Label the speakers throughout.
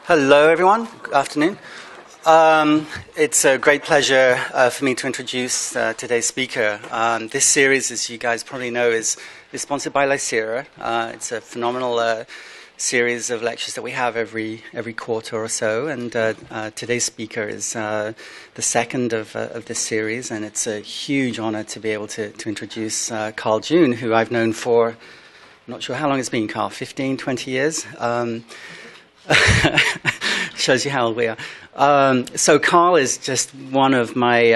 Speaker 1: Hello, everyone. Good afternoon. It's a great pleasure for me to introduce today's speaker. This series, as you guys probably know, is sponsored by Lycera. It's a phenomenal series of lectures that we have every quarter or so, and today's speaker is the second of this series, and it's a huge honor to be able to introduce Carl June, who I've known for, I'm not sure how long it's been, Carl, 15, 20 years? Shows you how old we are. So Carl is just one of my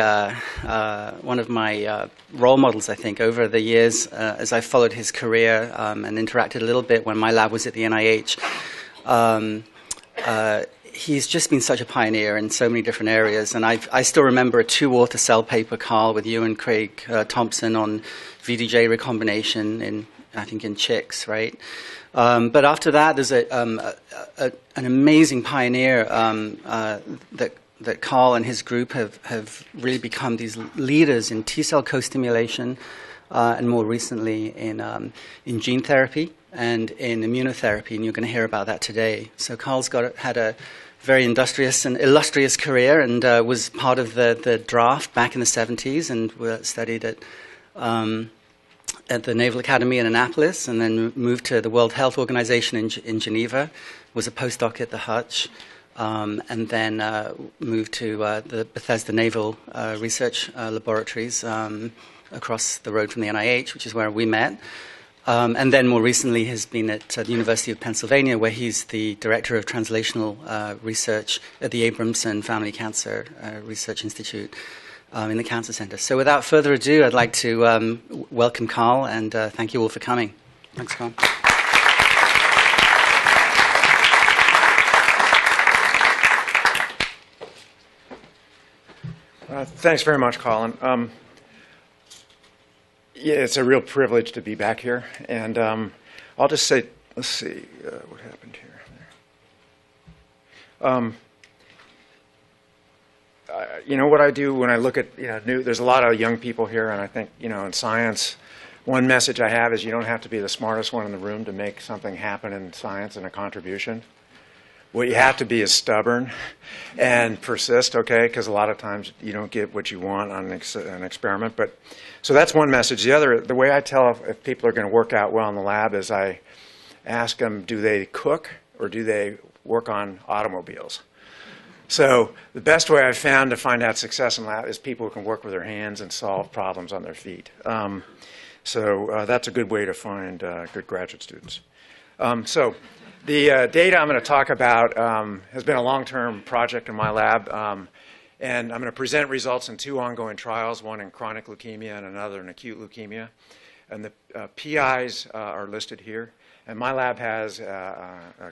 Speaker 1: role models, I think, over the years as I followed his career and interacted a little bit when my lab was at the NIH. He's just been such a pioneer in so many different areas, and I still remember a 2-author Cell paper, Carl, with you and Craig Thompson on VDJ recombination I think in chicks, right? But after that, there's an amazing pioneer that Carl and his group have really become these leaders in T-cell co-stimulation, and more recently in gene therapy and in immunotherapy, and you're going to hear about that today. So Carl's had a very industrious and illustrious career, and was part of the draft back in the 70s, and studied at the Naval Academy in Annapolis, and then moved to the World Health Organization in Geneva, was a postdoc at the Hutch, and then moved to the Bethesda Naval Research Laboratories across the road from the NIH, which is where we met. And then more recently has been at the University of Pennsylvania, where he's the Director of Translational Research at the Abramson Family Cancer Research Institute in the Cancer Center. So without further ado, I'd like to welcome Carl, and thank you all for coming. Thanks, Carl.
Speaker 2: Thanks very much, Colin. Yeah, it's a real privilege to be back here, and I'll just say, let's see what happened here. You know what I do when I look at there's a lot of young people here, and I think in science, one message I have is you don't have to be the smartest one in the room to make something happen in science and a contribution. What you have to be is stubborn and persist, okay? Because a lot of times you don't get what you want on an experiment. But so that's one message. The other, the way I tell if people are going to work out well in the lab is I ask them, do they cook or do they work on automobiles? So the best way I've found to find out success in lab is people who can work with their hands and solve problems on their feet. So that's a good way to find good graduate students. So the data I'm going to talk about has been a long-term project in my lab, and I'm going to present results in 2 ongoing trials, one in chronic leukemia and another in acute leukemia. And the PIs are listed here. And my lab has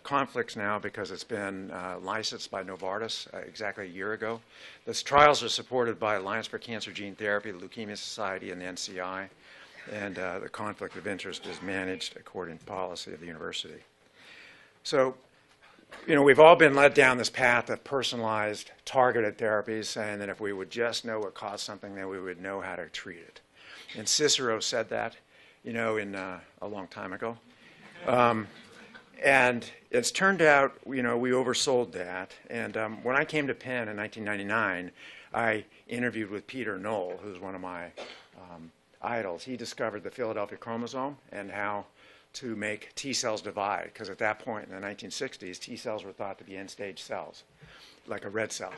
Speaker 2: conflicts now because it's been licensed by Novartis exactly a year ago. These trials are supported by Alliance for Cancer Gene Therapy, the Leukemia Society, and the NCI. And the conflict of interest is managed according to policy of the university. So, we've all been led down this path of personalized, targeted therapies, saying that if we would just know what caused something, then we would know how to treat it. And Cicero said that, in a long time ago. And it's turned out, we oversold that. And when I came to Penn in 1999, I interviewed with Peter Knoll, who's one of my idols. He discovered the Philadelphia chromosome and how to make T cells divide, because at that point in the 1960s, T cells were thought to be end-stage cells, like a red cell.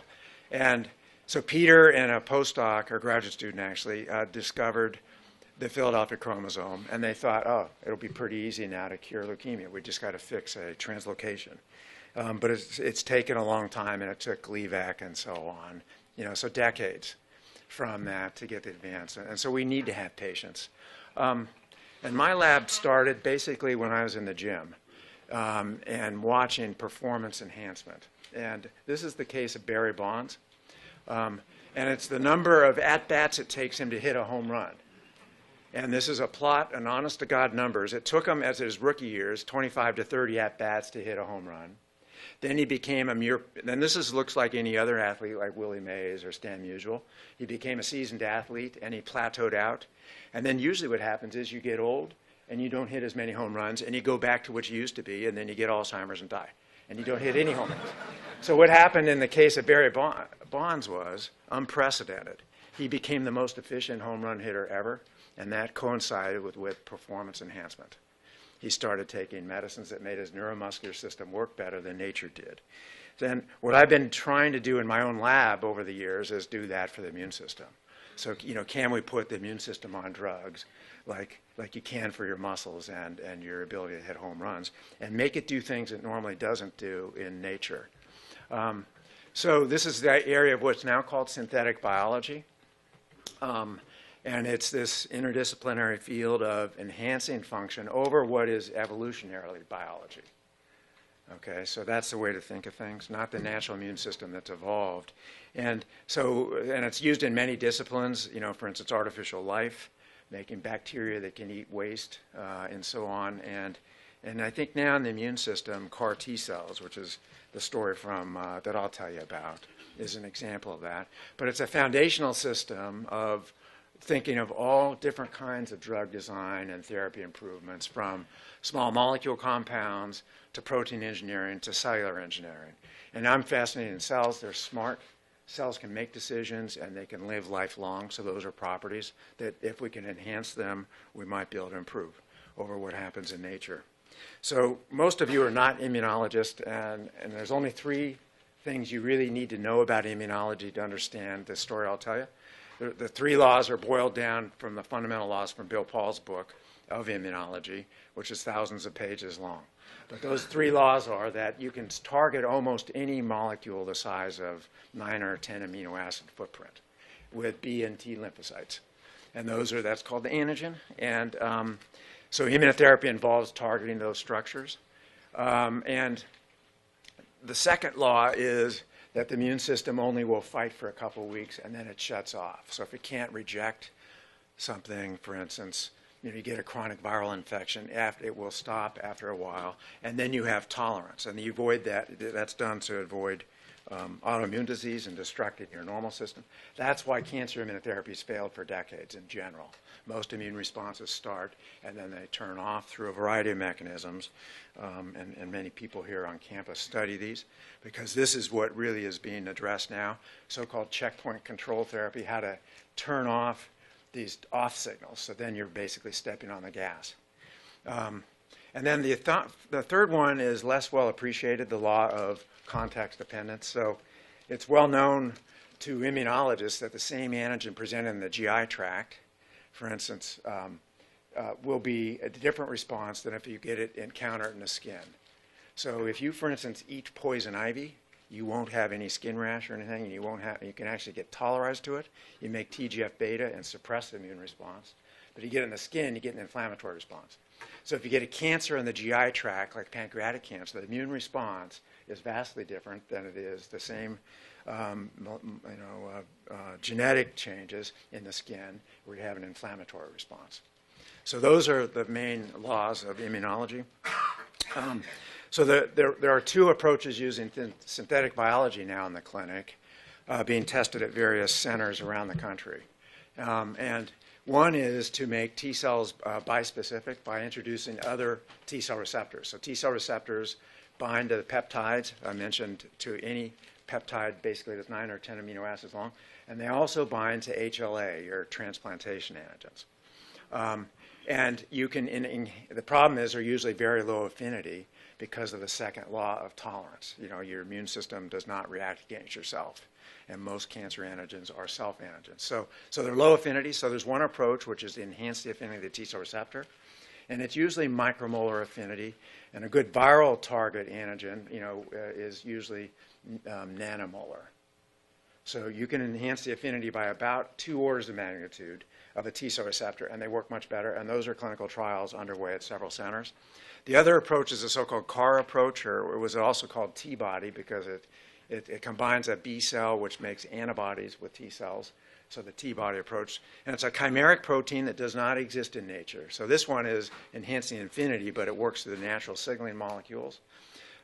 Speaker 2: And so Peter and a postdoc, or graduate student actually, discovered the Philadelphia chromosome, and they thought, oh, it'll be pretty easy now to cure leukemia. We just got to fix a translocation. But it's taken a long time, and it took Gleevec and so on, so decades from that to get the advance. And so we need to have patience. And my lab started basically when I was in the gym and watching performance enhancement. And this is the case of Barry Bonds. And it's the number of at-bats it takes him to hit a home run. And this is a plot, and honest-to-God numbers. It took him, as his rookie years, 25 to 30 at-bats to hit a home run. Then he became then this looks like any other athlete, like Willie Mays or Stan Musial. He became a seasoned athlete, and he plateaued out. And then usually what happens is you get old, and you don't hit as many home runs, and you go back to what you used to be, and then you get Alzheimer's and die. and you don't hit any home runs. So what happened in the case of Barry Bonds was unprecedented. He became the most efficient home run hitter ever, and that coincided with performance enhancement. He started taking medicines that made his neuromuscular system work better than nature did. Then what I've been trying to do in my own lab over the years is do that for the immune system. So, can we put the immune system on drugs like you can for your muscles and your ability to hit home runs, and make it do things it normally doesn't do in nature? So this is the area of what's now called synthetic biology. And it's this interdisciplinary field of enhancing function over what is evolutionarily biology. Okay, so that's the way to think of things, not the natural immune system that's evolved. And it's used in many disciplines, for instance, artificial life, making bacteria that can eat waste, and so on. And I think now in the immune system, CAR T cells, which is the story from that I'll tell you about, is an example of that. But it's a foundational system of thinking of all different kinds of drug design and therapy improvements, from small molecule compounds to protein engineering to cellular engineering. And I'm fascinated in cells. They're smart. Cells can make decisions, and they can live lifelong. So those are properties that if we can enhance them, we might be able to improve over what happens in nature. So most of you are not immunologists, and there's only 3 things you really need to know about immunology to understand the story I'll tell you. The 3 laws are boiled down from the fundamental laws from Bill Paul's book of immunology, which is thousands of pages long. But those 3 laws are that you can target almost any molecule the size of 9 or 10 amino acid footprint with B and T lymphocytes. And that's called the antigen. And so immunotherapy involves targeting those structures. And the second law is that the immune system only will fight for a couple of weeks, and then it shuts off. So if it can't reject something, for instance, you get a chronic viral infection, it will stop after a while, and then you have tolerance. And you avoid that. That's done to avoid autoimmune disease and destructing your normal system. That's why cancer immunotherapies failed for decades in general. Most immune responses start, and then they turn off through a variety of mechanisms. And many people here on campus study these, because this is what really is being addressed now, so-called checkpoint control therapy, how to turn off these off signals. So then you're basically stepping on the gas. And then the third one is less well appreciated, the law of context dependence. So it's well known to immunologists that the same antigen presented in the GI tract, for instance, will be a different response than if you get it encountered in the skin. So if you, for instance, eat poison ivy, you won't have any skin rash or anything, and you can actually get tolerized to it. You make TGF-beta and suppress the immune response. But you get it in the skin, you get an inflammatory response. So if you get a cancer in the GI tract, like pancreatic cancer, the immune response is vastly different than it is the same genetic changes in the skin where you have an inflammatory response. So those are the main laws of immunology. So there are 2 approaches using synthetic biology now in the clinic, being tested at various centers around the country. And one is to make T cells bispecific by introducing other T cell receptors. So T cell receptors bind to the peptides. I mentioned to any peptide basically that's 9 or 10 amino acids long. And they also bind to HLA, or transplantation antigens. And you can, the problem is they're usually very low affinity because of the second law of tolerance. Your immune system does not react against yourself. And most cancer antigens are self-antigens. So they're low affinity. So there's one approach, which is to enhance the affinity of the T cell receptor. And it's usually micromolar affinity. And a good viral target antigen, is usually nanomolar. So you can enhance the affinity by about 2 orders of magnitude of a T cell receptor, and they work much better. And those are clinical trials underway at several centers. The other approach is a so-called CAR approach, or it was also called T-body, because it combines a B cell, which makes antibodies with T cells. So the T-body approach. And it's a chimeric protein that does not exist in nature. So this one is enhancing affinity, but it works through the natural signaling molecules.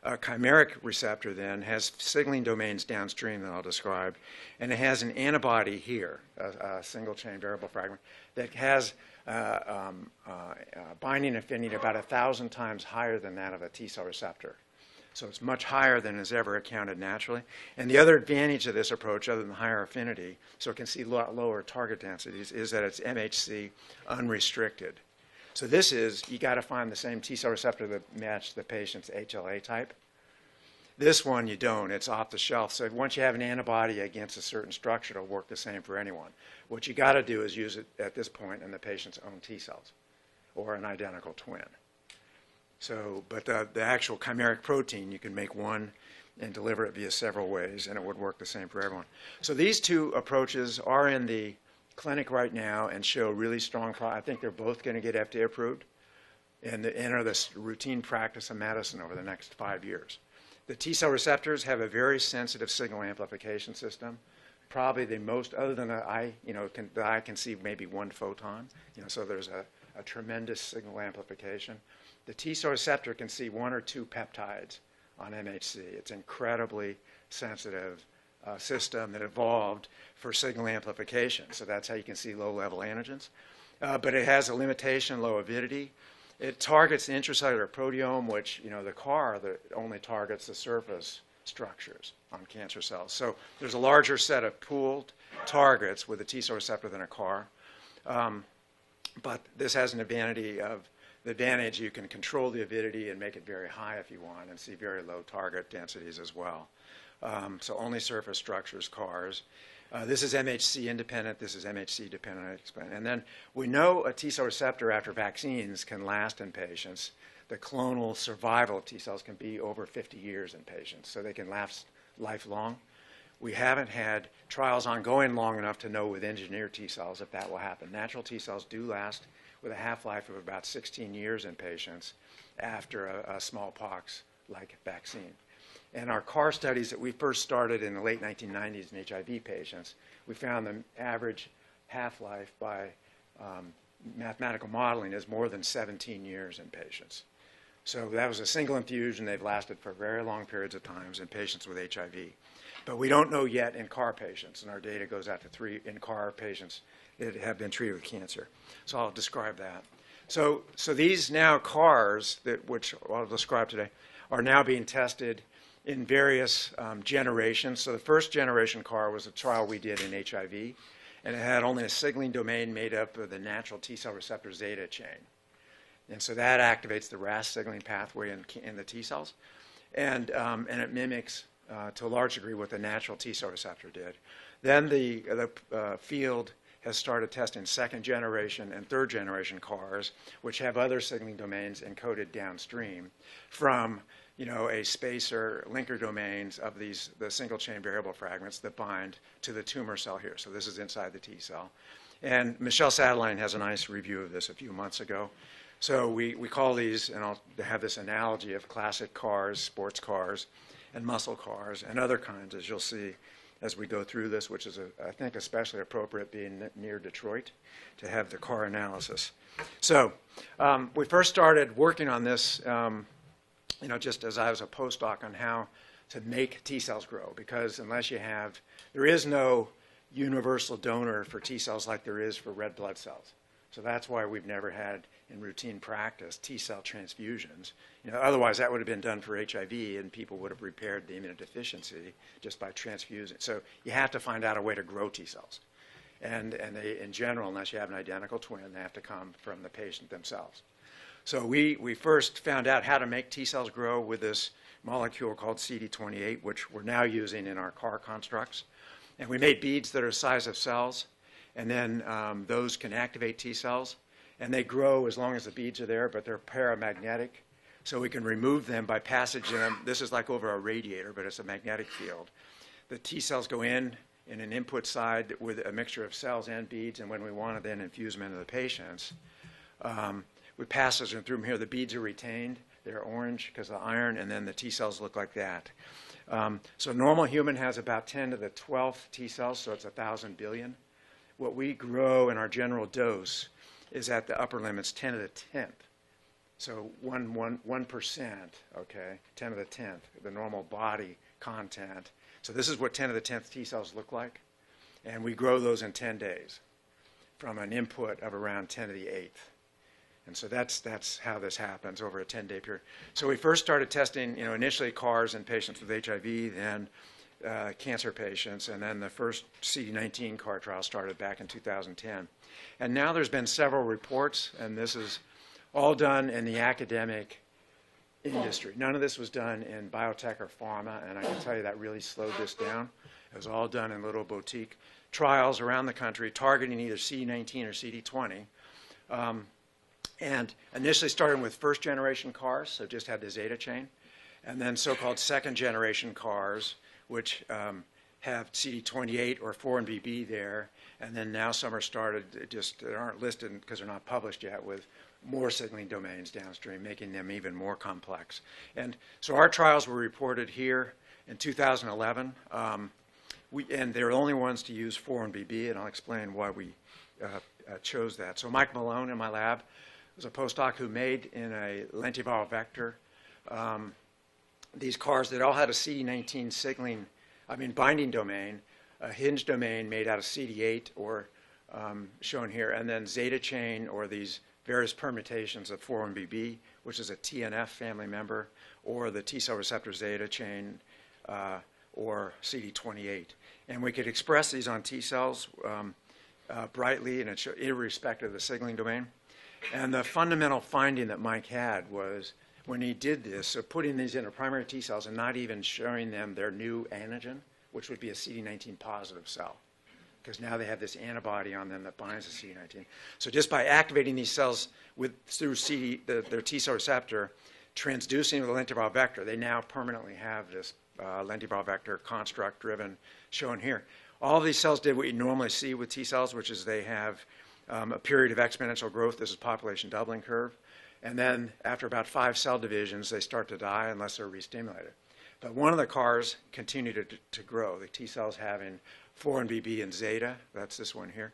Speaker 2: A chimeric receptor then has signaling domains downstream that I'll describe, and it has an antibody here, a single-chain variable fragment, that has binding affinity about 1,000 times higher than that of a T cell receptor. So it's much higher than is ever accounted naturally. And the other advantage of this approach, other than higher affinity, so it can see lower target densities, is that it's MHC unrestricted. So this is, you got to find the same T cell receptor that matches the patient's HLA type. This one you don't, it's off the shelf. So once you have an antibody against a certain structure, it'll work the same for anyone. What you got to do is use it at this point in the patient's own T cells or an identical twin. So, but the actual chimeric protein, you can make one and deliver it via several ways, and it would work the same for everyone. So these two approaches are in the clinic right now and show really strong, I think they're both going to get FDA approved and enter this routine practice of medicine over the next 5 years. The T cell receptors have a very sensitive signal amplification system, probably the most, other than the eye, the eye can see maybe one photon, so there's a tremendous signal amplification. The T cell receptor can see 1 or 2 peptides on MHC. It's incredibly sensitive system that evolved for signal amplification. So that's how you can see low-level antigens. But it has a limitation, low avidity. It targets the intracellular proteome, which, the CAR that only targets the surface structures on cancer cells. So there's a larger set of pooled targets with a T cell receptor than a CAR. But this has an advantage of the advantage you can control the avidity and make it very high if you want and see very low target densities as well. So only surface structures, CARs. This is MHC independent. This is MHC dependent. And then we know a T cell receptor after vaccines can last in patients. The clonal survival of T cells can be over 50 years in patients, so they can last lifelong. We haven't had trials ongoing long enough to know with engineered T cells if that will happen. Natural T cells do last with a half-life of about 16 years in patients after a smallpox-like vaccine. And our CAR studies that we first started in the late 1990s in HIV patients, we found the average half-life by mathematical modeling is more than 17 years in patients. So that was a single infusion. They've lasted for very long periods of times in patients with HIV. But we don't know yet in CAR patients, and our data goes out to 3 in CAR patients that have been treated with cancer. So I'll describe that. So these now CARs, which I'll describe today, are now being tested in various generations. So the first generation CAR was a trial we did in HIV, and it had only a signaling domain made up of the natural T cell receptor zeta chain. And so that activates the RAS signaling pathway in the T cells, and it mimics to a large degree what the natural T cell receptor did. Then the field has started testing second generation and third generation CARs, which have other signaling domains encoded downstream from a spacer linker domains of the single chain variable fragments that bind to the tumor cell here. So this is inside the T cell. And Michelle Sadelain has a nice review of this a few months ago. So we call these, and I'll have this analogy of classic CARs, sports CARs, and muscle CARs, and other kinds, as you'll see as we go through this, which is, I think, especially appropriate being near Detroit to have the CAR analysis. So we first started working on this, just as I was a postdoc on how to make T cells grow, because unless you have, there is no universal donor for T cells like there is for red blood cells. So that's why we've never had in routine practice T cell transfusions. Otherwise that would have been done for HIV and people would have repaired the immunodeficiency just by transfusing. So you have to find out a way to grow T cells. And they, in general, unless you have an identical twin, they have to come from the patient themselves. So we first found out how to make T cells grow with this molecule called CD28, which we're now using in our CAR constructs. And we made beads that are the size of cells. And then those can activate T cells, and they grow as long as the beads are there, but they're paramagnetic, so we can remove them by passage in them. This is like over a radiator, but it's a magnetic field. The T cells go in an input side with a mixture of cells and beads, and when we want to then infuse them into the patients, we passage them through them here. The beads are retained. They're orange because of the iron, and then the T cells look like that. So a normal human has about 10 to the 12th T cells, so it's 1,000 billion. What we grow in our general dose is at the upper limits 10 to the 10th. So 1%, okay, 10 to the 10th, the normal body content. So this is what 10 to the 10th T cells look like. And we grow those in 10 days from an input of around 10 to the 8th. And so that's how this happens over a 10-day period. So we first started testing, initially CARs in patients with HIV, then cancer patients, and then the first CD19 CAR trial started back in 2010. And now there's been several reports, and this is all done in the academic industry. None of this was done in biotech or pharma, and I can tell you that really slowed this down. It was all done in little boutique trials around the country targeting either CD19 or CD20. And initially starting with first-generation CARs, so just had the zeta chain, and then so-called second-generation CARs, which have CD28 or 4-1BB there, and then now some are started, that aren't listed because they're not published yet, with more signaling domains downstream, making them even more complex. And so our trials were reported here in 2011, and they're the only ones to use 4-1BB, and I'll explain why we chose that. So Mike Malone in my lab was a postdoc who made in a lentiviral vector these CARs that all had a CD19 binding domain, a hinge domain made out of CD8 or shown here, and then zeta chain or these various permutations of 4-1BB, which is a TNF family member, or the T cell receptor zeta chain, or CD28. And we could express these on T cells brightly, and irrespective of the signaling domain. And the fundamental finding that Mike had was when he did this, so putting these into primary T cells and not even showing them their new antigen, which would be a CD19 positive cell, because now they have this antibody on them that binds to CD19. So just by activating these cells through their T cell receptor, transducing the lentiviral vector, they now permanently have this lentiviral vector construct driven shown here. All of these cells did what you normally see with T cells, which is they have a period of exponential growth. This is population doubling curve. And then after about 5 cell divisions, they start to die unless they're restimulated. But one of the CARs continued to grow, the T cells having 4-1BB and zeta. That's this one here.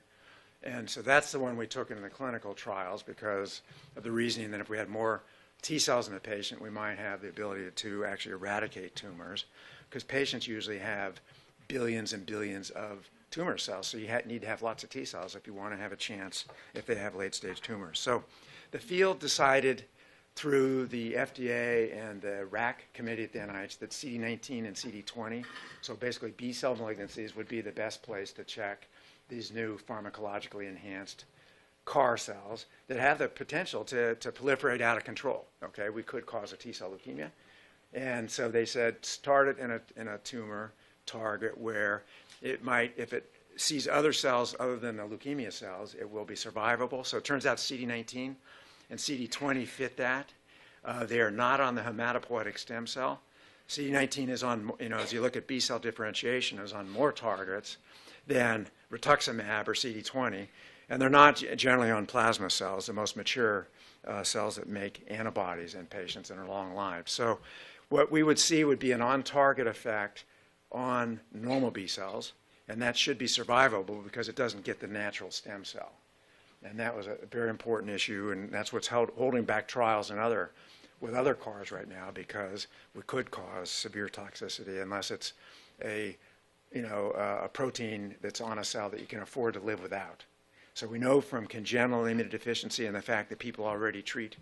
Speaker 2: And so that's the one we took into the clinical trials because of the reasoning that if we had more T cells in the patient, we might have the ability to actually eradicate tumors, because patients usually have billions and billions of tumor cells, so you need to have lots of T cells if you want to have a chance if they have late-stage tumors. So the field decided through the FDA and the RAC committee at the NIH that CD19 and CD20, so basically B-cell malignancies, would be the best place to check these new pharmacologically enhanced CAR cells that have the potential to proliferate out of control. Okay, we could cause a T-cell leukemia. And so they said start it in a tumor target where it might, if it sees other cells other than the leukemia cells, it will be survivable. So it turns out CD19 and CD20 fit that. They are not on the hematopoietic stem cell. CD19 is on, as you look at B-cell differentiation, is on more targets than rituximab or CD20. And they're not generally on plasma cells, the most mature cells that make antibodies in patients and are long-lived. So what we would see would be an on-target effect on normal B cells, and that should be survivable because it doesn't get the natural stem cell. And that was a very important issue, and that's what's holding back trials with other CARs right now, because we could cause severe toxicity unless it's a protein that's on a cell that you can afford to live without. So we know from congenital immunodeficiency and the fact that people already treat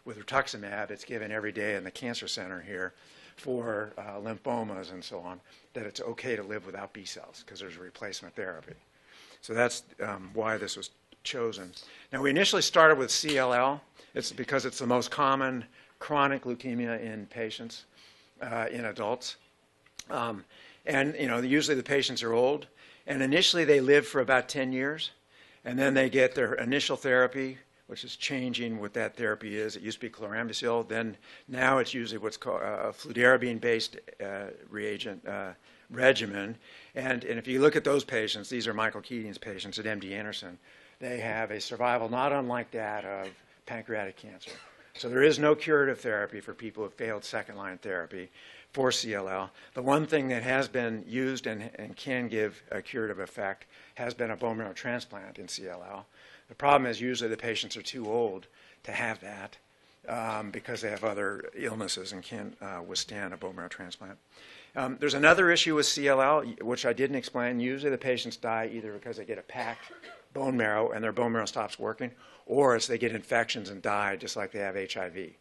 Speaker 2: with rituximab, it's given every day in the cancer center here for lymphomas and so on, that it's okay to live without B cells because there's a replacement therapy. So that's why this was chosen. Now, we initially started with CLL. It's because it's the most common chronic leukemia in patients, in adults. And usually the patients are old, and initially they live for about 10 years, and then they get their initial therapy, which is changing what that therapy is. It used to be chlorambucil. Then now it's usually what's called a fludarabine-based regimen. And if you look at those patients, these are Michael Keating's patients at MD Anderson. They have a survival not unlike that of pancreatic cancer. So there is no curative therapy for people who have failed second-line therapy for CLL. The one thing that has been used and can give a curative effect has been a bone marrow transplant in CLL. The problem is usually the patients are too old to have that because they have other illnesses and can't withstand a bone marrow transplant. There's another issue with CLL, which I didn't explain. Usually the patients die either because they get a PAC bone marrow and their bone marrow stops working, or it's they get infections and die just like they have HIV.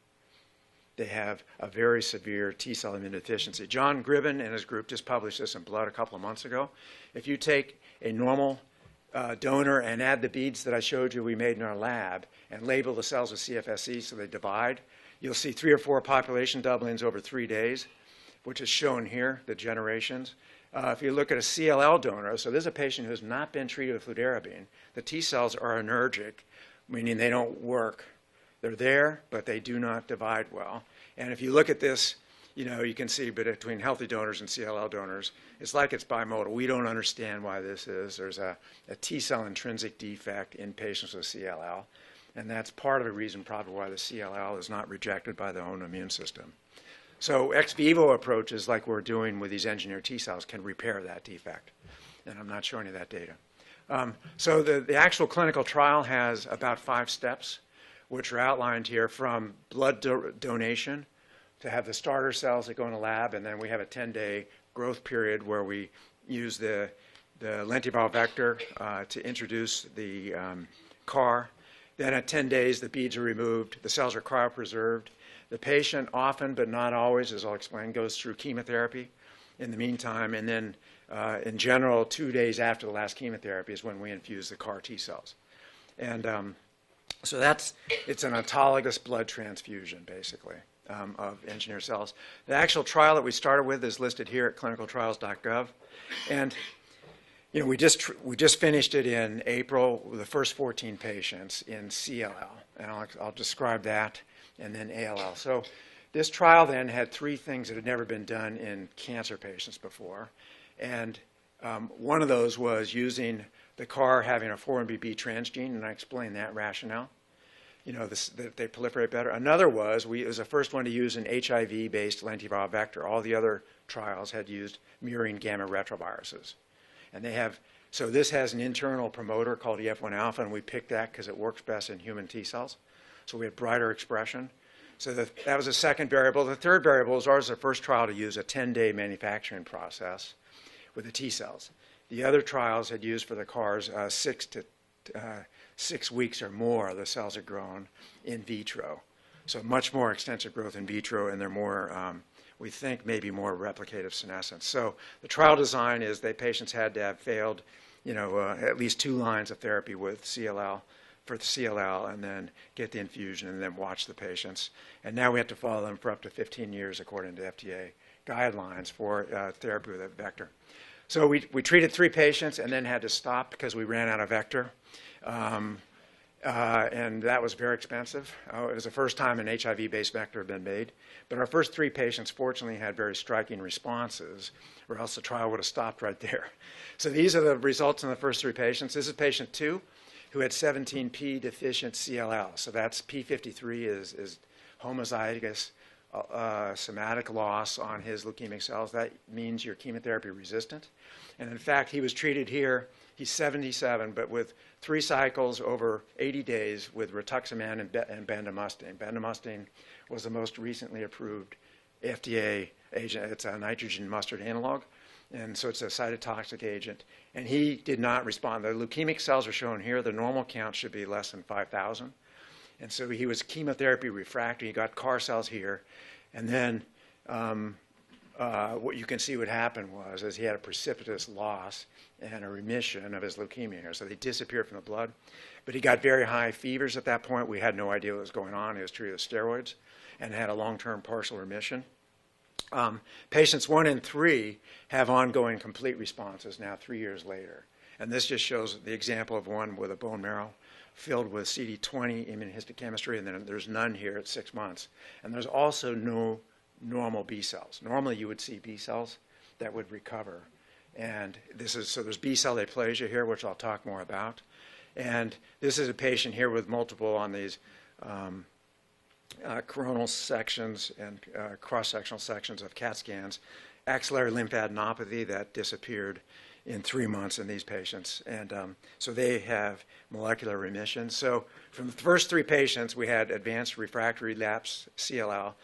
Speaker 2: They have a very severe T-cell immunodeficiency. John Gribben and his group just published this in Blood a couple of months ago. If you take a normal donor and add the beads that I showed you we made in our lab and label the cells with CFSE so they divide, you'll see 3 or 4 population doublings over 3 days, which is shown here, the generations. If you look at a CLL donor, so this is a patient who has not been treated with fludarabine, the T cells are anergic, meaning they don't work. They're there, but they do not divide well. And if you look at this, you can see between healthy donors and CLL donors, it's like it's bimodal. We don't understand why this is. There's a T-cell intrinsic defect in patients with CLL, and that's part of the reason probably why the CLL is not rejected by the own immune system. So ex vivo approaches like we're doing with these engineered T-cells can repair that defect, and I'm not showing you that data. So the actual clinical trial has about 5 steps, which are outlined here from blood donation to have the starter cells that go in a lab, and then we have a 10-day growth period where we use the lentiviral vector to introduce the CAR. Then at 10 days, the beads are removed. The cells are cryopreserved. The patient often, but not always, as I'll explain, goes through chemotherapy in the meantime, and then in general, 2 days after the last chemotherapy is when we infuse the CAR T cells. And so it's an autologous blood transfusion, basically, of engineered cells. The actual trial that we started with is listed here at clinicaltrials.gov. And we just finished it in April with the first 14 patients in CLL. And I'll describe that, and then ALL. So this trial then had 3 things that had never been done in cancer patients before. And one of those was using the CAR having a 4-1BB transgene, and I explained that rationale. That they proliferate better. Another was, it was the first one to use an HIV-based lentiviral vector. All the other trials had used murine gamma retroviruses. And so this has an internal promoter called EF1 alpha, and we picked that because it works best in human T cells. So we had brighter expression. So that was the second variable. The third variable is ours, the first trial to use a 10-day manufacturing process with the T cells. The other trials had used for the CARs 6 weeks or more, the cells are grown in vitro. So much more extensive growth in vitro, and they're more, we think, maybe more replicative senescence. So the trial design is patients had to have failed, at least 2 lines of therapy with CLL, for the CLL, and then get the infusion, and then watch the patients. And now we have to follow them for up to 15 years according to FDA guidelines for therapy with a vector. So we treated 3 patients and then had to stop because we ran out of vector. And that was very expensive. It was the first time an HIV-based vector had been made. But our first 3 patients fortunately had very striking responses, or else the trial would have stopped right there. So these are the results in the first 3 patients. This is patient 2 who had 17p deficient CLL. So that's p53 is homozygous somatic loss on his leukemic cells. That means you're chemotherapy resistant. And in fact, he was treated here. He's 77, but with 3 cycles over 80 days with rituximab and bendamustine. Bendamustine was the most recently approved FDA agent. It's a nitrogen mustard analog, and so it's a cytotoxic agent. And he did not respond. The leukemic cells are shown here. The normal count should be less than 5,000. And so he was chemotherapy refractory. He got CAR cells here. And then what you can see what happened was he had a precipitous loss and a remission of his leukemia here. So they disappeared from the blood. But he got very high fevers at that point. We had no idea what was going on. He was treated with steroids and had a long-term partial remission. Patients 1 and 3 have ongoing complete responses now 3 years later. And this just shows the example of one with a bone marrow filled with CD20 immunohistochemistry, and then there's none here at 6 months. And there's also no normal B cells. Normally you would see B cells that would recover. And so there's B cell aplasia here, which I'll talk more about. And this is a patient here with multiple on these coronal sections and cross-sectional sections of CAT scans, axillary lymphadenopathy that disappeared in 3 months in these patients. And so they have molecular remission. So from the first 3 patients, we had advanced refractory relapse CLL,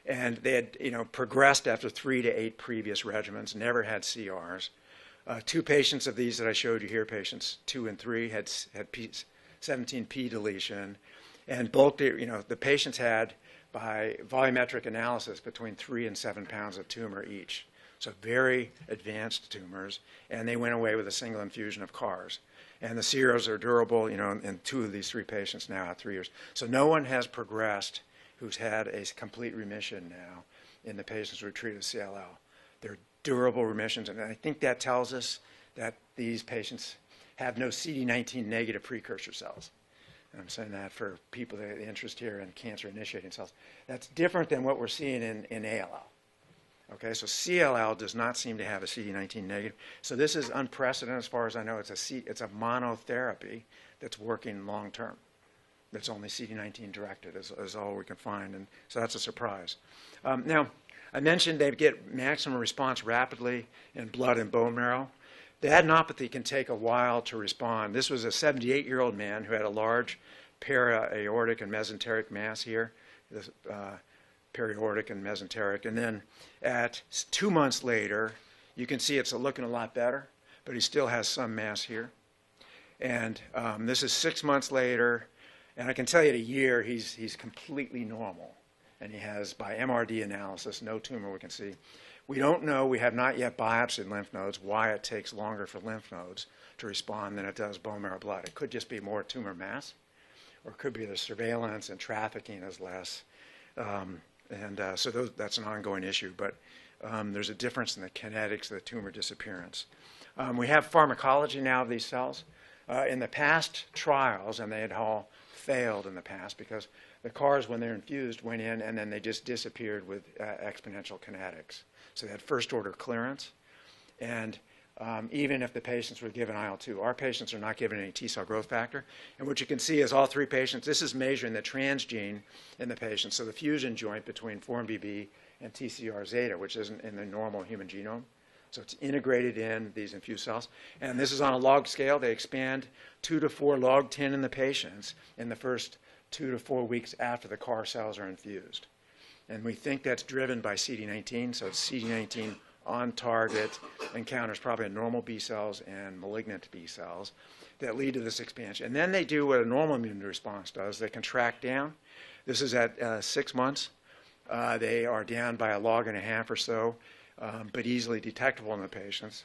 Speaker 2: and they had progressed after 3 to 8 previous regimens, never had CRs. Two patients of these that I showed you here, patients 2 and 3, had 17p deletion, and bulk, the patients had, by volumetric analysis, between 3 and 7 pounds of tumor each. So very advanced tumors, and they went away with a single infusion of CARs. And the CRs are durable, and 2 of these 3 patients now at 3 years. So no one has progressed who's had a complete remission now in the patients who are treated with CLL. They're durable remissions, and I think that tells us that these patients have no CD19 negative precursor cells. And I'm saying that for people that have interest here in cancer-initiating cells. That's different than what we're seeing in ALL. Okay, so CLL does not seem to have a CD19 negative. So this is unprecedented as far as I know. It's a monotherapy that's working long term. That's only CD19 directed is all we can find, and so that's a surprise. Now, I mentioned they get maximum response rapidly in blood and bone marrow. The adenopathy can take a while to respond. This was a 78-year-old man who had a large para-aortic and mesenteric mass here, this, periaortic and mesenteric. And then at 2 months later, you can see it's looking a lot better, but he still has some mass here. And this is 6 months later, and I can tell you at a year, he's completely normal. And he has, by MRD analysis, no tumor we can see. We don't know, we have not yet biopsied lymph nodes, why it takes longer for lymph nodes to respond than it does bone marrow blood. It could just be more tumor mass, or it could be the surveillance and trafficking is less. So that's an ongoing issue, but there's a difference in the kinetics of the tumor disappearance. We have pharmacology now of these cells. In the past trials, and they had all failed in the past because the CARs, when they're infused, went in and then they just disappeared with exponential kinetics. So they had first-order clearance. And even if the patients were given IL-2, our patients are not given any T-cell growth factor. And what you can see is all 3 patients, this is measuring the transgene in the patient, so the fusion joint between 4-1BB and TCR-zeta, which isn't in the normal human genome. So it's integrated in these infused cells. And this is on a log scale. They expand 2 to 4 log 10 in the patients in the first 2 to 4 weeks after the CAR cells are infused. And we think that's driven by CD19. So it's CD19 on target encounters probably normal B cells and malignant B cells that lead to this expansion. And then they do what a normal immune response does. They contract down. This is at 6 months. They are down by a log and a half or so. But easily detectable in the patients.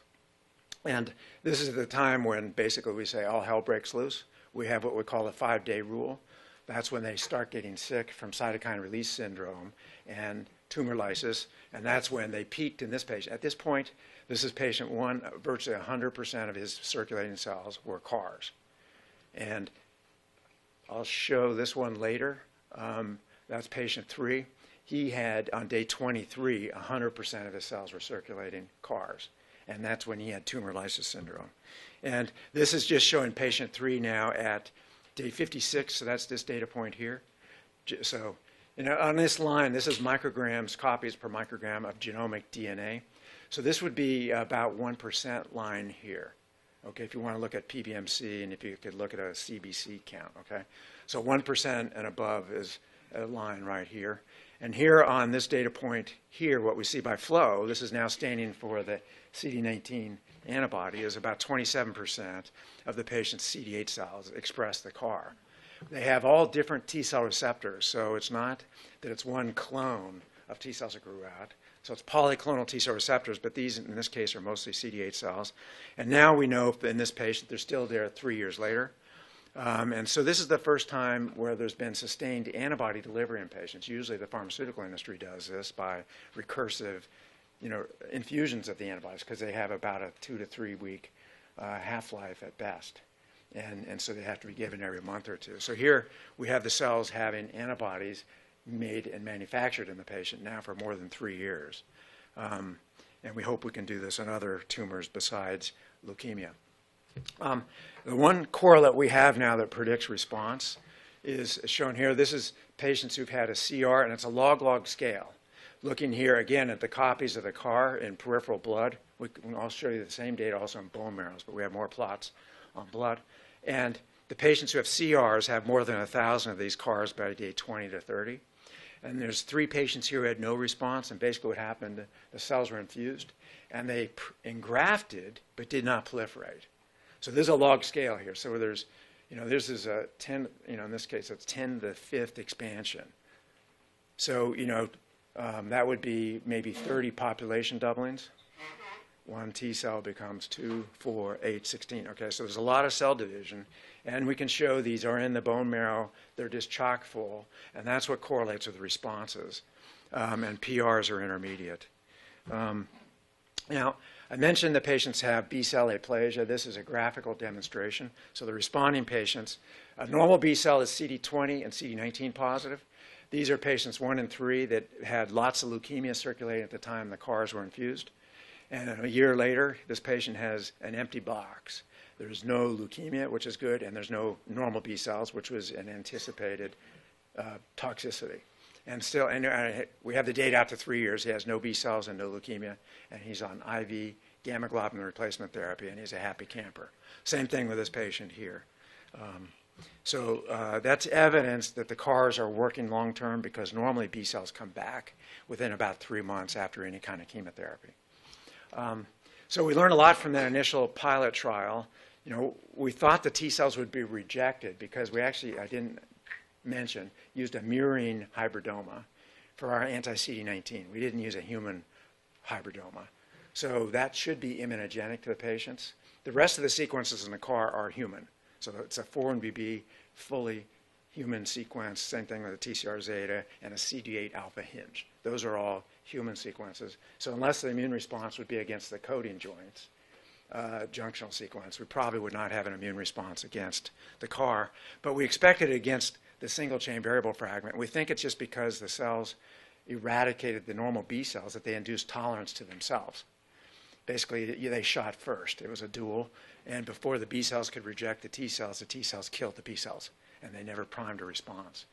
Speaker 2: And this is the time when basically we say all hell breaks loose. We have what we call the 5-day rule. That's when they start getting sick from cytokine release syndrome and tumor lysis, and that's when they peaked in this patient. At this point, this is patient 1, virtually 100% of his circulating cells were CARs. And I'll show this one later. That's patient 3. He had, on day 23, 100% of his cells were circulating CARs. And that's when he had tumor lysis syndrome. And this is just showing patient 3 now at day 56, so that's this data point here. So on this line, this is micrograms, copies per microgram of genomic DNA. So this would be about 1% line here. Okay, if you want to look at PBMC and if you could look at a CBC count, okay? So 1% and above is a line right here. And here on this data point here, what we see by flow, this is now standing for the CD19 antibody, is about 27% of the patient's CD8 cells express the CAR. They have all different T-cell receptors, so it's not that it's one clone of T-cells that grew out. So it's polyclonal T-cell receptors, but these, in this case, are mostly CD8 cells. And now we know in this patient, they're still there 3 years later. And so this is the first time where there's been sustained antibody delivery in patients. Usually the pharmaceutical industry does this by recursive, infusions of the antibodies because they have about a 2 to 3 week half-life at best. And so they have to be given every month or 2. So here we have the cells having antibodies made and manufactured in the patient now for more than 3 years. And we hope we can do this on other tumors besides leukemia. The one correlate we have now that predicts response is shown here. This is patients who've had a CR, and it's a log-log scale. Looking here again at the copies of the CAR in peripheral blood. I'll show you the same data also in bone marrows, but we have more plots on blood. And the patients who have CRs have more than 1,000 of these CARs by day 20 to 30. And there's 3 patients here who had no response, and basically what happened, the cells were infused, and they engrafted but did not proliferate. So there's a log scale here. So there's, this is a 10, in this case, it's 10 to the 5th expansion. So, that would be maybe 30 population doublings. 1 T cell becomes 2, 4, 8, 16. Okay, so there's a lot of cell division, and we can show these are in the bone marrow. They're just chock full, and that's what correlates with responses. And PRs are intermediate. Now, I mentioned the patients have B-cell aplasia. This is a graphical demonstration. So the responding patients, a normal B-cell is CD20 and CD19 positive. These are patients 1 and 3 that had lots of leukemia circulating at the time the CARs were infused. And a year later, this patient has an empty box. There's no leukemia, which is good, and there's no normal B cells, which was an anticipated toxicity. And still, we have the data out to 3 years. He has no B cells and no leukemia, and he's on IV gamma globulin replacement therapy, and he's a happy camper. Same thing with this patient here. So that's evidence that the CARs are working long term, because normally B cells come back within about 3 months after any kind of chemotherapy. So we learned a lot from that initial pilot trial. We thought the T cells would be rejected because we actually, I didn't mention, used a murine hybridoma for our anti-CD19. We didn't use a human hybridoma. So that should be immunogenic to the patients. The rest of the sequences in the CAR are human. So it's a 4-1BB fully human sequence, same thing with a TCR zeta and a CD8 alpha hinge. Those are all human sequences. So unless the immune response would be against the coding joints, junctional sequence, we probably would not have an immune response against the CAR. But we expected it against the single chain variable fragment. We think it's just because the cells eradicated the normal B cells that they induced tolerance to themselves. Basically, they shot first. It was a duel. And before the B cells could reject the T cells killed the B cells, and they never primed a response.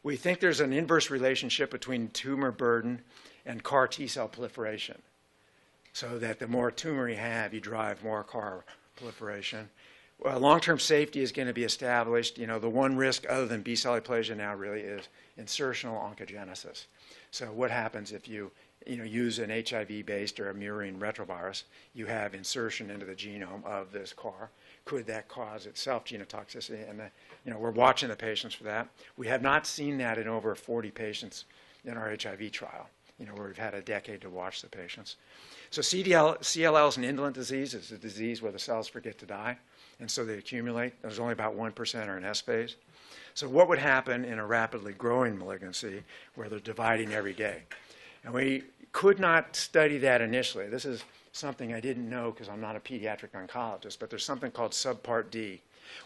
Speaker 2: We think there's an inverse relationship between tumor burden and CAR T cell proliferation, so that the more tumor you have, you drive more CAR proliferation. Well, long-term safety is going to be established. The one risk other than B-cell aplasia now really is insertional oncogenesis. So what happens if you use an HIV-based or a murine retrovirus? You have insertion into the genome of this CAR. Could that cause itself genotoxicity? And we're watching the patients for that. We have not seen that in over 40 patients in our HIV trial, where we've had a decade to watch the patients. So CLL is an indolent disease. It's a disease where the cells forget to die, and so they accumulate. There's only about 1% are in S phase. So what would happen in a rapidly growing malignancy where they're dividing every day? And we could not study that initially. This is something I didn't know because I'm not a pediatric oncologist, but there's something called Subpart D,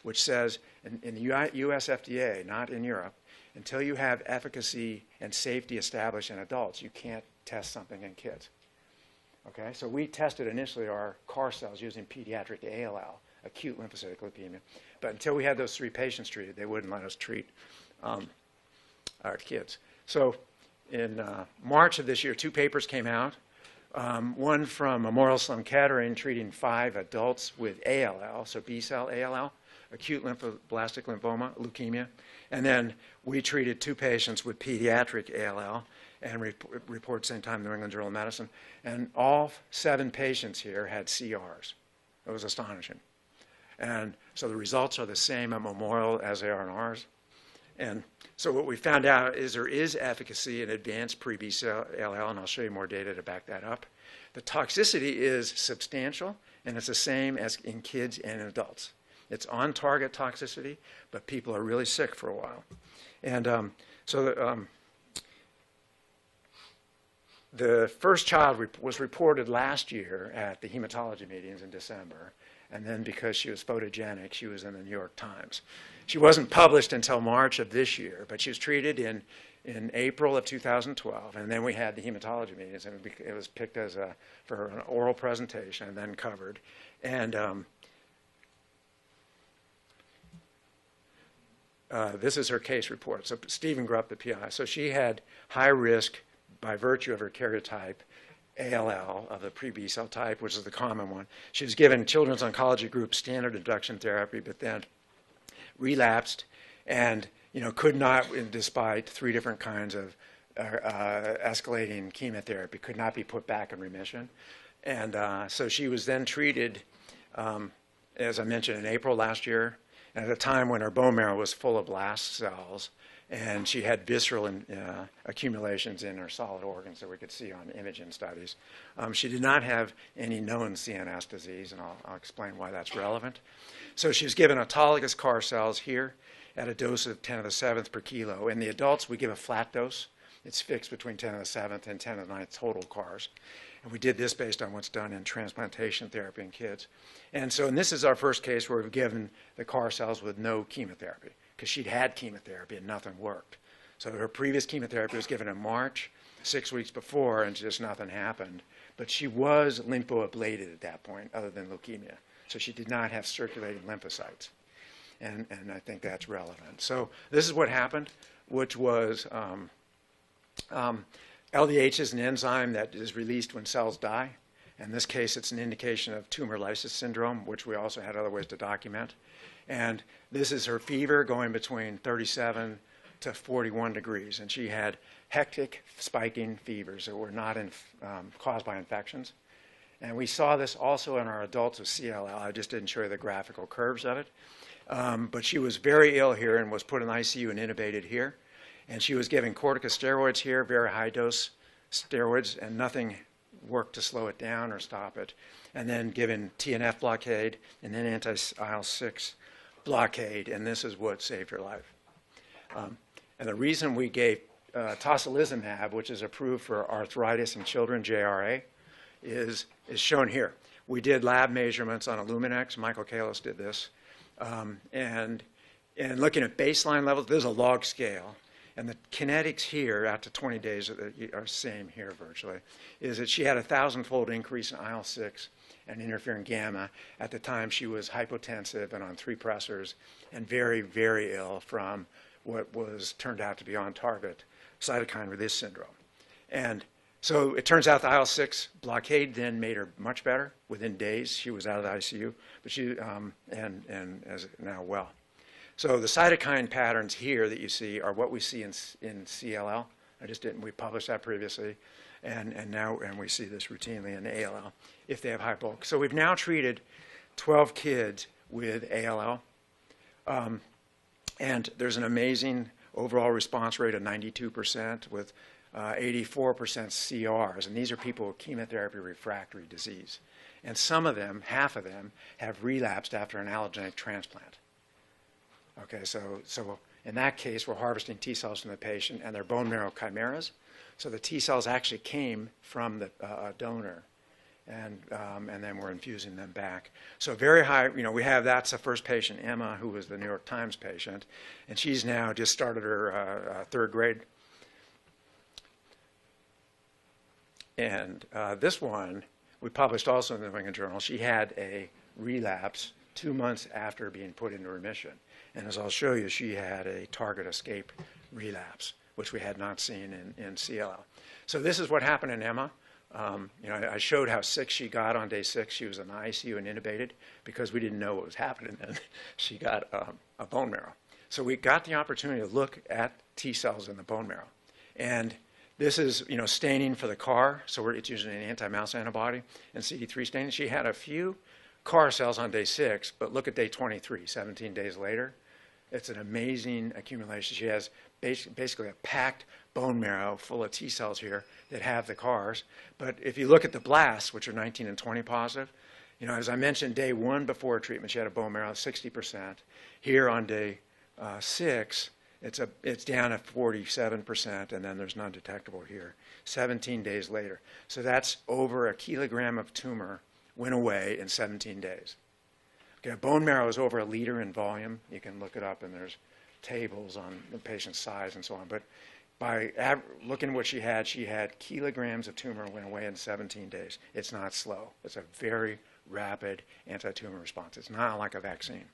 Speaker 2: which says in the US FDA, not in Europe, until you have efficacy and safety established in adults, you can't test something in kids. Okay, so we tested initially our CAR cells using pediatric ALL, acute lymphocytic leukemia, but until we had those 3 patients treated, they wouldn't let us treat our kids. So in March of this year, 2 papers came out. One from Memorial Sloan Kettering treating 5 adults with ALL, so B-cell ALL, acute lymphoblastic lymphoma, leukemia. And then we treated 2 patients with pediatric ALL and report same time New England Journal of Medicine. And all 7 patients here had CRs. It was astonishing. And so the results are the same at Memorial as they are in ours. And so what we found out is there is efficacy in advanced pre-B-cell ALL, and I'll show you more data to back that up. The toxicity is substantial, and it's the same as in kids and in adults. It's on-target toxicity, but people are really sick for a while. And the first child was reported last year at the hematology meetings in December, and then because she was photogenic, she was in the New York Times. She wasn't published until March of this year, but she was treated in April of 2012, and then we had the hematology meetings, and it was picked as for an oral presentation and then covered. And this is her case report. So Stephen Grupp, the PI. So she had high risk by virtue of her karyotype, ALL of the pre-B cell type, which is the common one. She was given Children's Oncology Group standard induction therapy, but then relapsed and could not, despite 3 different kinds of escalating chemotherapy, could not be put back in remission. And so she was then treated, as I mentioned, in April last year, at a time when her bone marrow was full of blast cells, and she had visceral accumulations in her solid organs that we could see on imaging studies. She did not have any known CNS disease, and I'll explain why that's relevant. So she was given autologous CAR cells here at a dose of 10 to the 7th per kilo. In the adults, we give a flat dose. It's fixed between 10 to the 7th and 10 to the 9th total CARs. And we did this based on what's done in transplantation therapy in kids. And this is our first case where we've given the CAR cells with no chemotherapy, because she'd had chemotherapy and nothing worked. So her previous chemotherapy was given in March, 6 weeks before, and just nothing happened. But she was lymphoablated at that point, other than leukemia. So she did not have circulating lymphocytes. And I think that's relevant. So this is what happened, which was LDH is an enzyme that is released when cells die. In this case, it's an indication of tumor lysis syndrome, which we also had other ways to document. And this is her fever going between 37 to 41 degrees. And she had hectic spiking fevers that were not caused by infections. And we saw this also in our adults with CLL. I just didn't show you the graphical curves of it. But she was very ill here and was put in ICU and intubated here. And she was given corticosteroids here, very high dose steroids, and nothing worked to slow it down or stop it. And then given TNF blockade and then anti-IL-6 blockade, and this is what saved her life. And the reason we gave tocilizumab, which is approved for arthritis in children, JRA, is shown here. We did lab measurements on Illuminex. Michael Kalos did this. And looking at baseline levels, there's a log scale. And the kinetics here, out to 20 days, are same here virtually, is that she had a 1,000-fold increase in IL-6 and interferon gamma at the time she was hypotensive and on 3 pressors and very, very ill from what turned out to be on-target cytokine release syndrome. And so it turns out the IL-6 blockade then made her much better. Within days, she was out of the ICU, but she and is now well. So the cytokine patterns here that you see are what we see in CLL. We published that previously, and we see this routinely in ALL if they have high bulk. So we've now treated 12 kids with ALL, and there's an amazing overall response rate of 92% with 84% CRs, and these are people with chemotherapy refractory disease. And some of them, half of them, have relapsed after an allogeneic transplant. Okay, so in that case, we're harvesting T cells from the patient, and they're bone marrow chimeras. So the T cells actually came from the donor, and then we're infusing them back. So very high, that's the first patient, Emma, who was the New York Times patient, and she's now just started her 3rd grade. And this one, we published also in the New England Journal. She had a relapse 2 months after being put into remission. And as I'll show you, she had a target escape relapse, which we had not seen in CLL. So this is what happened in Emma. I showed how sick she got on day 6. She was in the ICU and intubated because we didn't know what was happening then. She got a bone marrow. So we got the opportunity to look at T cells in the bone marrow. And this is, staining for the CAR. So it's using an anti-mouse antibody and CD3 staining. She had a few CAR cells on day 6, but look at day 23, 17 days later. It's an amazing accumulation. She has basically a packed bone marrow full of T cells here that have the CARs. But if you look at the blasts, which are 19 and 20 positive, as I mentioned, day 1 before treatment, she had a bone marrow of 60%. Here on day 6, it's down at 47%, and then there's none detectable here, 17 days later. So that's over 1 kilogram of tumor went away in 17 days. Okay, bone marrow is over 1 liter in volume. You can look it up, and there's tables on the patient's size and so on. But by looking at what she had kilograms of tumor went away in 17 days. It's not slow. It's a very rapid anti-tumor response. It's not like a vaccine.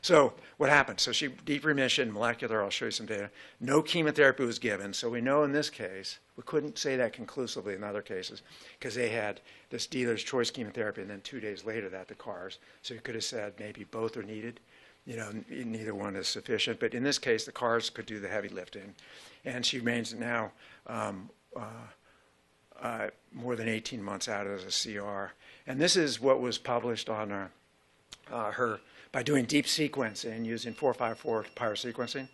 Speaker 2: So what happened? So she deep remission, molecular, I'll show you some data. No chemotherapy was given. So we know in this case, we couldn't say that conclusively in other cases because they had this dealer's choice chemotherapy and then 2 days later the CARs. So you could have said maybe both are needed. neither one is sufficient. But in this case, the CARs could do the heavy lifting. And she remains now more than 18 months out as a CR. And this is what was published on her by doing deep sequencing using 454 pyrosequencing.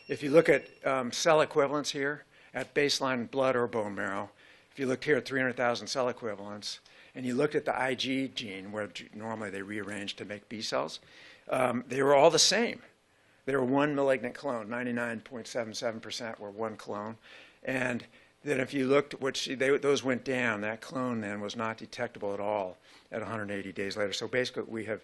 Speaker 2: If you look at cell equivalents here at baseline blood or bone marrow, if you looked here at 300,000 cell equivalents, and you looked at the Ig gene, where normally they rearrange to make B cells, they were all the same. They were one malignant clone. 99.77% were one clone. And then if you looked, those went down. That clone then was not detectable at all at 180 days later. So basically we have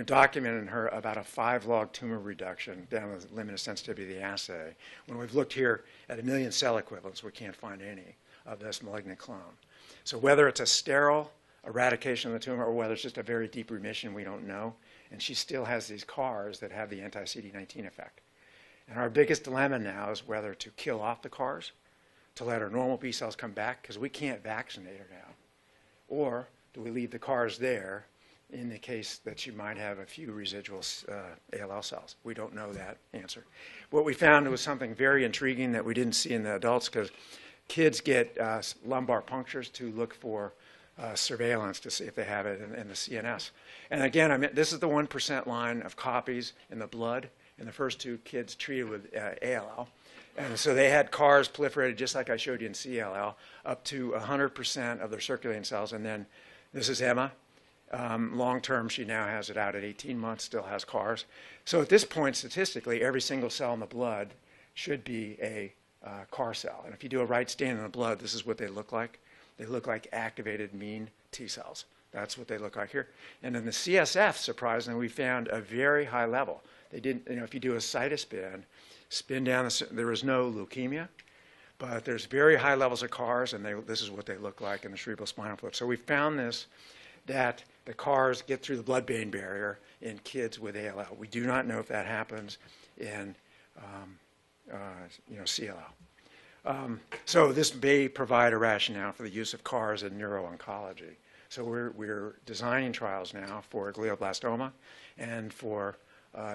Speaker 2: documented in her about a 5-log tumor reduction down to the limit of sensitivity of the assay. When we've looked here at 1 million cell equivalents, we can't find any of this malignant clone. So whether it's a sterile eradication of the tumor or whether it's just a very deep remission, we don't know. And she still has these CARs that have the anti-CD19 effect. And our biggest dilemma now is whether to kill off the CARs, to let her normal B cells come back, because we can't vaccinate her now, or do we leave the CARs there in the case that she might have a few residual ALL cells? We don't know that answer. What we found was something very intriguing that we didn't see in the adults, because kids get lumbar punctures to look for surveillance to see if they have it in the CNS. And again, this is the 1% line of copies in the blood in the first 2 kids treated with ALL. And so they had CARs proliferated just like I showed you in CLL, up to 100% of their circulating cells. And then this is Emma. Long term, she now has it out at 18 months, still has CARs. So at this point, statistically, every single cell in the blood should be a CAR cell. And if you do a right stain in the blood, this is what they look like. They look like activated mean T cells. That's what they look like here. And in the CSF, surprisingly, we found a very high level. They didn't, if you do a cytospin, spin down, there was no leukemia, but there's very high levels of CARs, and this is what they look like in the cerebrospinal fluid. So we found this, that the CARs get through the blood-brain barrier in kids with ALL. We do not know if that happens in CLL. So this may provide a rationale for the use of CARs in neuro-oncology. So we're designing trials now for glioblastoma and for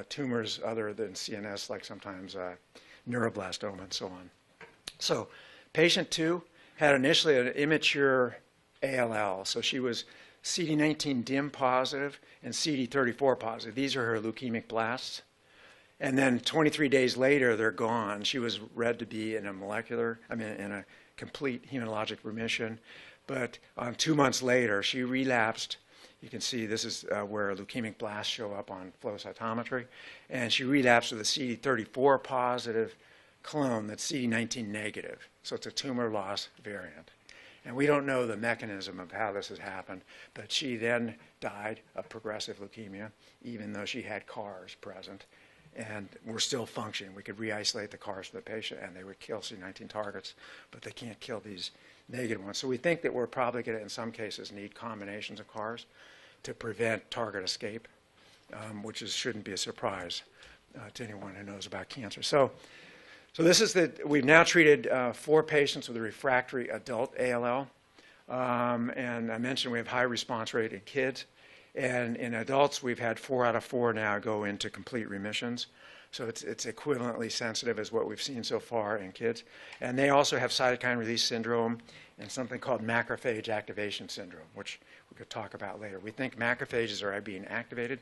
Speaker 2: tumors other than CNS, like sometimes neuroblastoma and so on. So patient 2 had initially an immature ALL. So she was CD19 DIM positive and CD34 positive. These are her leukemic blasts. And then 23 days later, they're gone. She was read to be in a complete hematologic remission. But 2 months later, she relapsed. You can see this is where leukemic blasts show up on flow cytometry. And she relapsed with a CD34 positive clone that's CD19 negative. So it's a tumor loss variant. And we don't know the mechanism of how this has happened, but she then died of progressive leukemia, even though she had CARs present. And we're still functioning. We could re-isolate the CARs for the patient, and they would kill CD19 targets, but they can't kill these negative ones. So we think that we're probably going to, in some cases, need combinations of CARs to prevent target escape, which shouldn't be a surprise to anyone who knows about cancer. So this is we've now treated 4 patients with a refractory adult ALL. And I mentioned we have high response rate in kids. And in adults, we've had 4 out of 4 now go into complete remissions. So it's equivalently sensitive as what we've seen so far in kids. And they also have cytokine release syndrome and something called macrophage activation syndrome, which we could talk about later. We think macrophages are being activated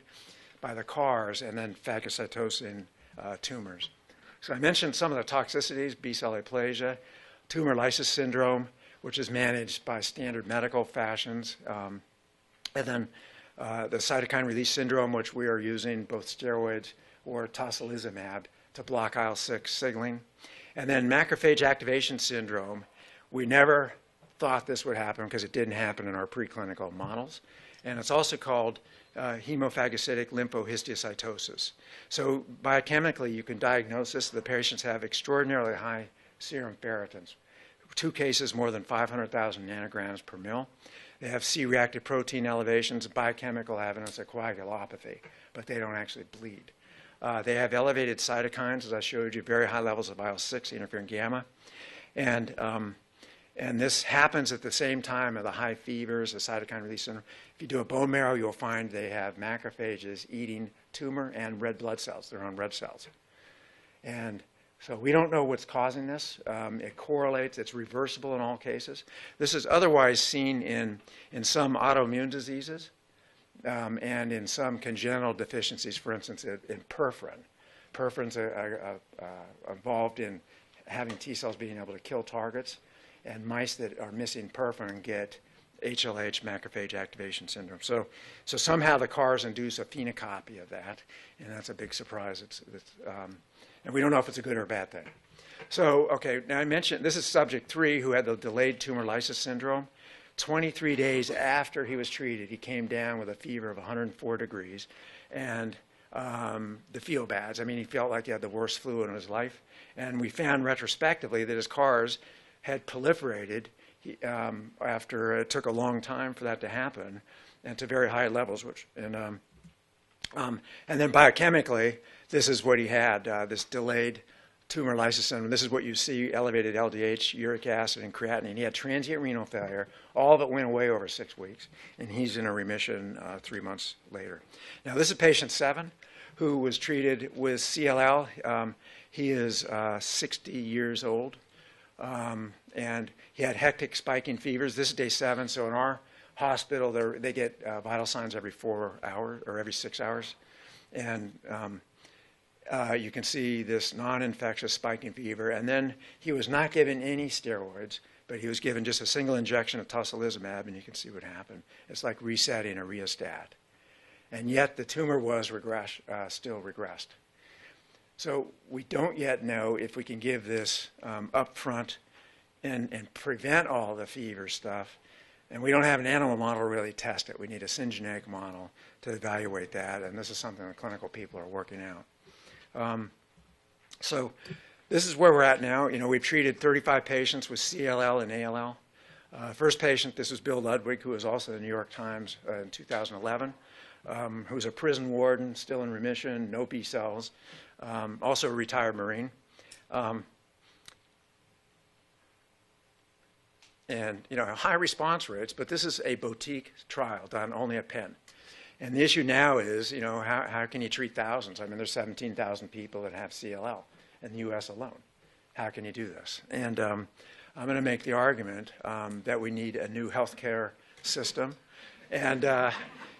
Speaker 2: by the CARs and then phagocytosis tumors. So I mentioned some of the toxicities, B-cell aplasia, tumor lysis syndrome, which is managed by standard medical fashions, and then the cytokine release syndrome, which we are using both steroids or tocilizumab to block IL-6 signaling. And then macrophage activation syndrome, we never thought this would happen because it didn't happen in our preclinical models. And it's also called hemophagocytic lymphohistiocytosis. So biochemically, you can diagnose this. The patients have extraordinarily high serum ferritins. 2 cases more than 500,000 nanograms per mil. They have C-reactive protein elevations, biochemical evidence of coagulopathy, but they don't actually bleed. They have elevated cytokines, as I showed you, very high levels of IL-6, interferon gamma. And And this happens at the same time of the high fevers, the cytokine release syndrome. If you do a bone marrow, you'll find they have macrophages eating tumor and red blood cells. They're on red cells. And so we don't know what's causing this. It correlates. It's reversible in all cases. This is otherwise seen in some autoimmune diseases and in some congenital deficiencies, for instance, in perforin. Perferin's involved in having T cells being able to kill targets. And mice that are missing perforin get HLH, macrophage activation syndrome. So somehow the CARs induce a phenocopy of that, and that's a big surprise. And we don't know if it's a good or a bad thing. So, okay, now I mentioned this is subject 3 who had the delayed tumor lysis syndrome. 23 days after he was treated, he came down with a fever of 104 degrees and the feel bads. I mean, he felt like he had the worst flu in his life. And we found retrospectively that his CARs had proliferated after it took a long time for that to happen, and to very high levels. And then biochemically, this is what he had: this delayed tumor lysis syndrome. This is what you see: elevated LDH, uric acid, and creatinine. He had transient renal failure. All of it went away over 6 weeks, and he's in a remission 3 months later. Now, this is patient 7 who was treated with CLL. He is 60 years old. And he had hectic spiking fevers. This is day 7, so in our hospital, they get vital signs every 4 hours or every 6 hours. And you can see this non-infectious spiking fever. And then he was not given any steroids, but he was given just a single injection of tocilizumab, and you can see what happened. It's like resetting a rheostat. And yet the tumor was still regressed. So we don't yet know if we can give this up front and prevent all the fever stuff. And we don't have an animal model to really test it. We need a syngeneic model to evaluate that, and this is something the clinical people are working out. So this is where we're at now. You know, we've treated 35 patients with CLL and ALL. First patient, this was Bill Ludwig, who was also in the New York Times in 2011, who was a prison warden, still in remission, no B cells. Also a retired Marine. And, you know, high response rates, but this is a boutique trial done only at Penn. And the issue now is, you know, how can you treat thousands? I mean, there's 17,000 people that have CLL in the U.S. alone. How can you do this? And I'm going to make the argument that we need a new healthcare system. And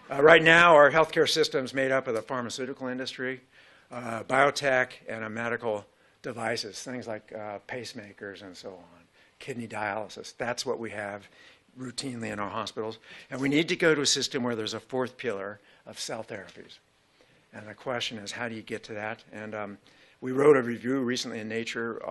Speaker 2: right now, our healthcare system is made up of the pharmaceutical industry, biotech, and medical devices, things like pacemakers and so on, kidney dialysis. That's what we have routinely in our hospitals. And we need to go to a system where there's a fourth pillar of cell therapies. And the question is, how do you get to that? And we wrote a review recently in Nature,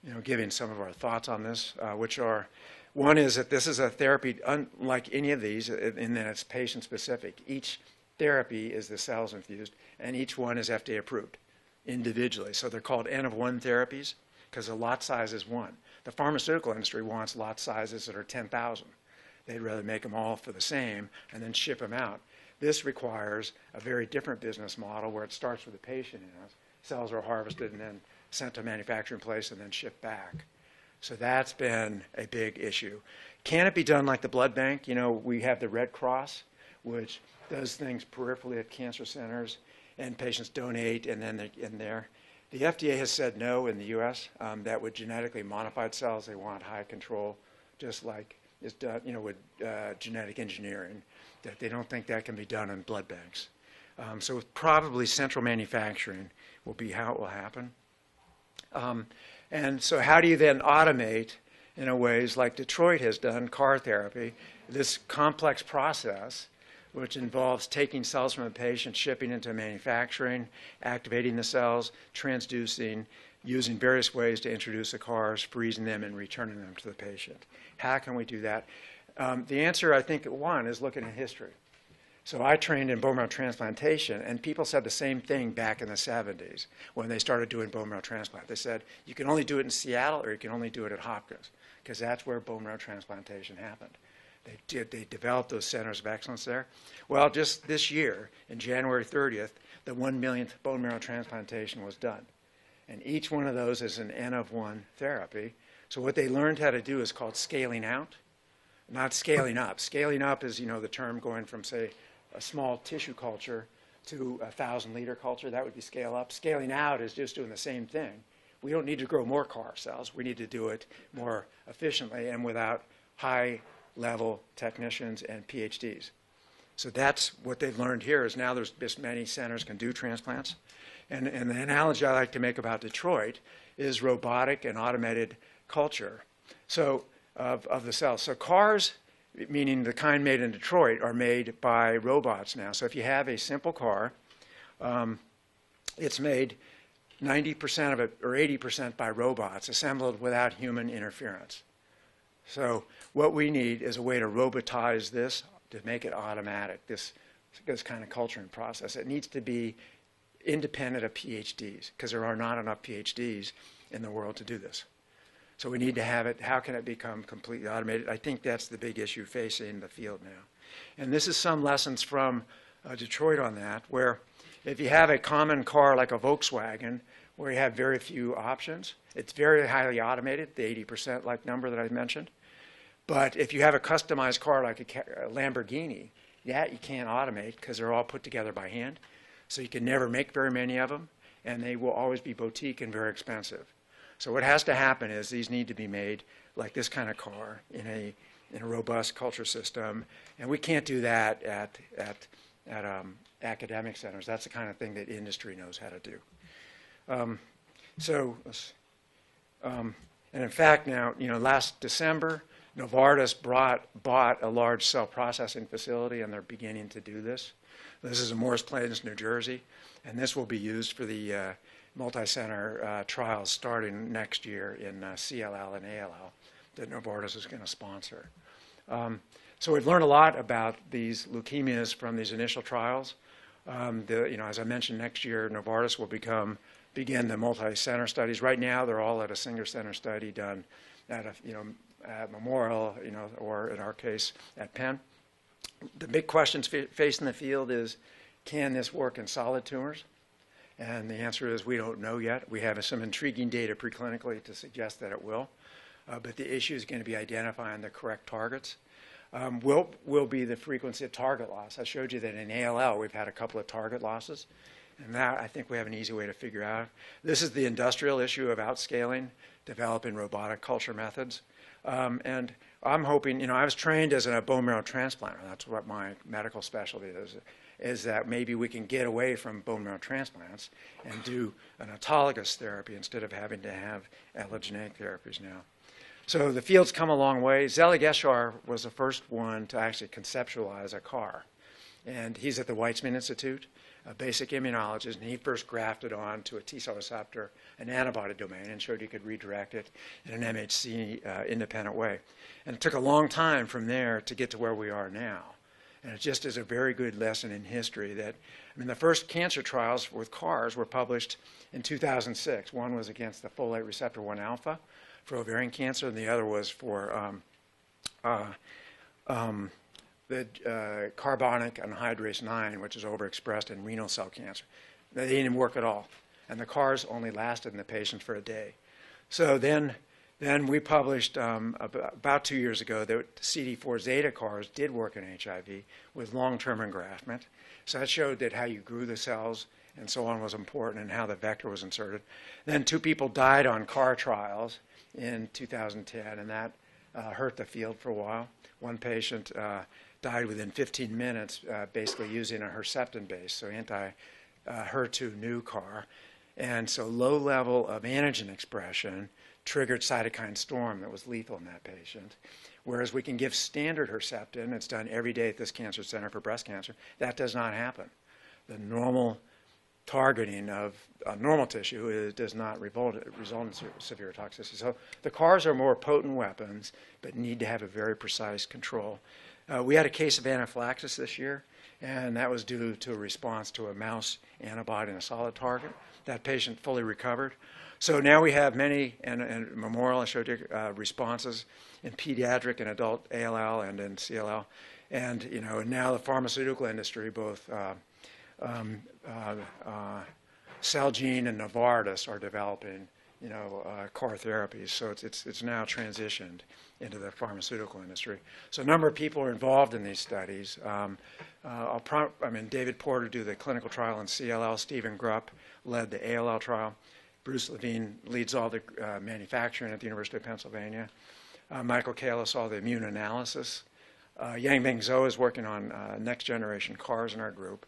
Speaker 2: you know, giving some of our thoughts on this, which are, one is that this is a therapy unlike any of these in that it's patient-specific. Each therapy is the cells infused, and each one is FDA approved individually. So they're called N-of-1 therapies because the lot size is 1. The pharmaceutical industry wants lot sizes that are 10,000. They'd rather make them all for the same and then ship them out. This requires a very different business model where it starts with the patient. You know, cells are harvested and then sent to a manufacturing place and then shipped back. So that's been a big issue. Can it be done like the blood bank? You know, we have the Red Cross, which does things peripherally at cancer centers, and patients donate, and then they're in there. The FDA has said no in the U.S. That with genetically modified cells, they want high control, just like is done, you know, with genetic engineering. That they don't think that can be done in blood banks. So probably central manufacturing will be how it will happen. And so how do you then automate, in a ways like Detroit has done, CAR therapy, this complex process which involves taking cells from a patient, shipping into manufacturing, activating the cells, transducing, using various ways to introduce the CARs, freezing them, and returning them to the patient. How can we do that? The answer, I think, one, is looking at history. So I trained in bone marrow transplantation, and people said the same thing back in the 70s when they started doing bone marrow transplant. They said, you can only do it in Seattle or you can only do it at Hopkins, because that's where bone marrow transplantation happened. They developed those centers of excellence there. Well, just this year, in January 30th, the 1 millionth bone marrow transplantation was done. And each one of those is an N-of-1 therapy. So what they learned how to do is called scaling out, not scaling up. Scaling up is, the term going from, say, a small tissue culture to a 1,000-liter culture. That would be scale up. Scaling out is just doing the same thing. We don't need to grow more CAR cells. We need to do it more efficiently and without high-level technicians and PhDs. So that's what they've learned here is now there's this many centers can do transplants. And the analogy I like to make about Detroit is robotic and automated culture of the cells. So CARs, meaning the kind made in Detroit, are made by robots now. So if you have a simple CAR, it's made 90% of it or 80% by robots, assembled without human interference. So what we need is a way to robotize this to make it automatic, this kind of culturing process. It needs to be independent of PhDs because there are not enough PhDs in the world to do this. So we need to have it. How can it become completely automated? I think that's the big issue facing the field now. And this is some lessons from Detroit on that, where if you have a common car like a Volkswagen, where you have very few options, it's very highly automated, the 80% like number that I mentioned. But if you have a customized car like a Lamborghini, that you can't automate because they're all put together by hand. So you can never make very many of them, and they will always be boutique and very expensive. So what has to happen is these need to be made like this kind of car in a robust culture system, and we can't do that at academic centers. That's the kind of thing that industry knows how to do. And in fact, now last December, Novartis bought a large cell processing facility, and they're beginning to do this. This is in Morris Plains, New Jersey, and this will be used for the multi-center trials starting next year in CLL and ALL that Novartis is going to sponsor. So we've learned a lot about these leukemias from these initial trials. As I mentioned, next year Novartis will begin the multi-center studies. Right now, they're all at a single-center study done at at Memorial, or in our case at Penn. The big questions facing the field is, can this work in solid tumors? And the answer is we don't know yet. We have some intriguing data preclinically to suggest that it will. But the issue is going to be identifying the correct targets. Will be the frequency of target loss. I showed you that in ALL we've had a couple of target losses. And that I think we have an easy way to figure out. This is the industrial issue of outscaling, developing robotic culture methods. And I'm hoping, I was trained as a bone marrow transplanter. That's what my medical specialty is that maybe we can get away from bone marrow transplants and do an autologous therapy instead of having to have allogeneic therapies now. So the field's come a long way. Zeli Geshar was the first one to actually conceptualize a CAR. And he's at the Weizmann Institute, a basic immunologist, and he first grafted on to a T-cell receptor, an antibody domain, and showed you could redirect it in an MHC independent way. And it took a long time from there to get to where we are now. And it just is a very good lesson in history that, the first cancer trials with CARs were published in 2006. One was against the folate receptor 1 alpha for ovarian cancer, and the other was for the carbonic anhydrase 9, which is overexpressed in renal cell cancer. They didn't work at all. And the CARs only lasted in the patient for a day. So then we published about 2 years ago that CD4 zeta CARs did work in HIV with long-term engraftment. So that showed that how you grew the cells and so on was important and how the vector was inserted. Then 2 people died on CAR trials in 2010, and that hurt the field for a while. One patient died within 15 minutes basically using a Herceptin base, so anti-HER2 new CAR. And so low level of antigen expression triggered cytokine storm that was lethal in that patient. Whereas we can give standard Herceptin, it's done every day at this cancer center for breast cancer, that does not happen. The normal targeting of normal tissue does not result in severe toxicity. So the CARs are more potent weapons, but need to have a very precise control. We had a case of anaphylaxis this year, and that was due to a response to a mouse antibody in a solid target. That patient fully recovered. So now we have many, and Memorial, I showed you, responses in pediatric and adult ALL and in CLL. And, now the pharmaceutical industry, both Celgene and Novartis are developing CAR therapies. So it's now transitioned into the pharmaceutical industry. So a number of people are involved in these studies. David Porter did the clinical trial in CLL. Stephen Grupp led the ALL trial. Bruce Levine leads all the manufacturing at the University of Pennsylvania. Michael Kalis, all the immune analysis. Yangbing Zhou is working on next generation CARs in our group.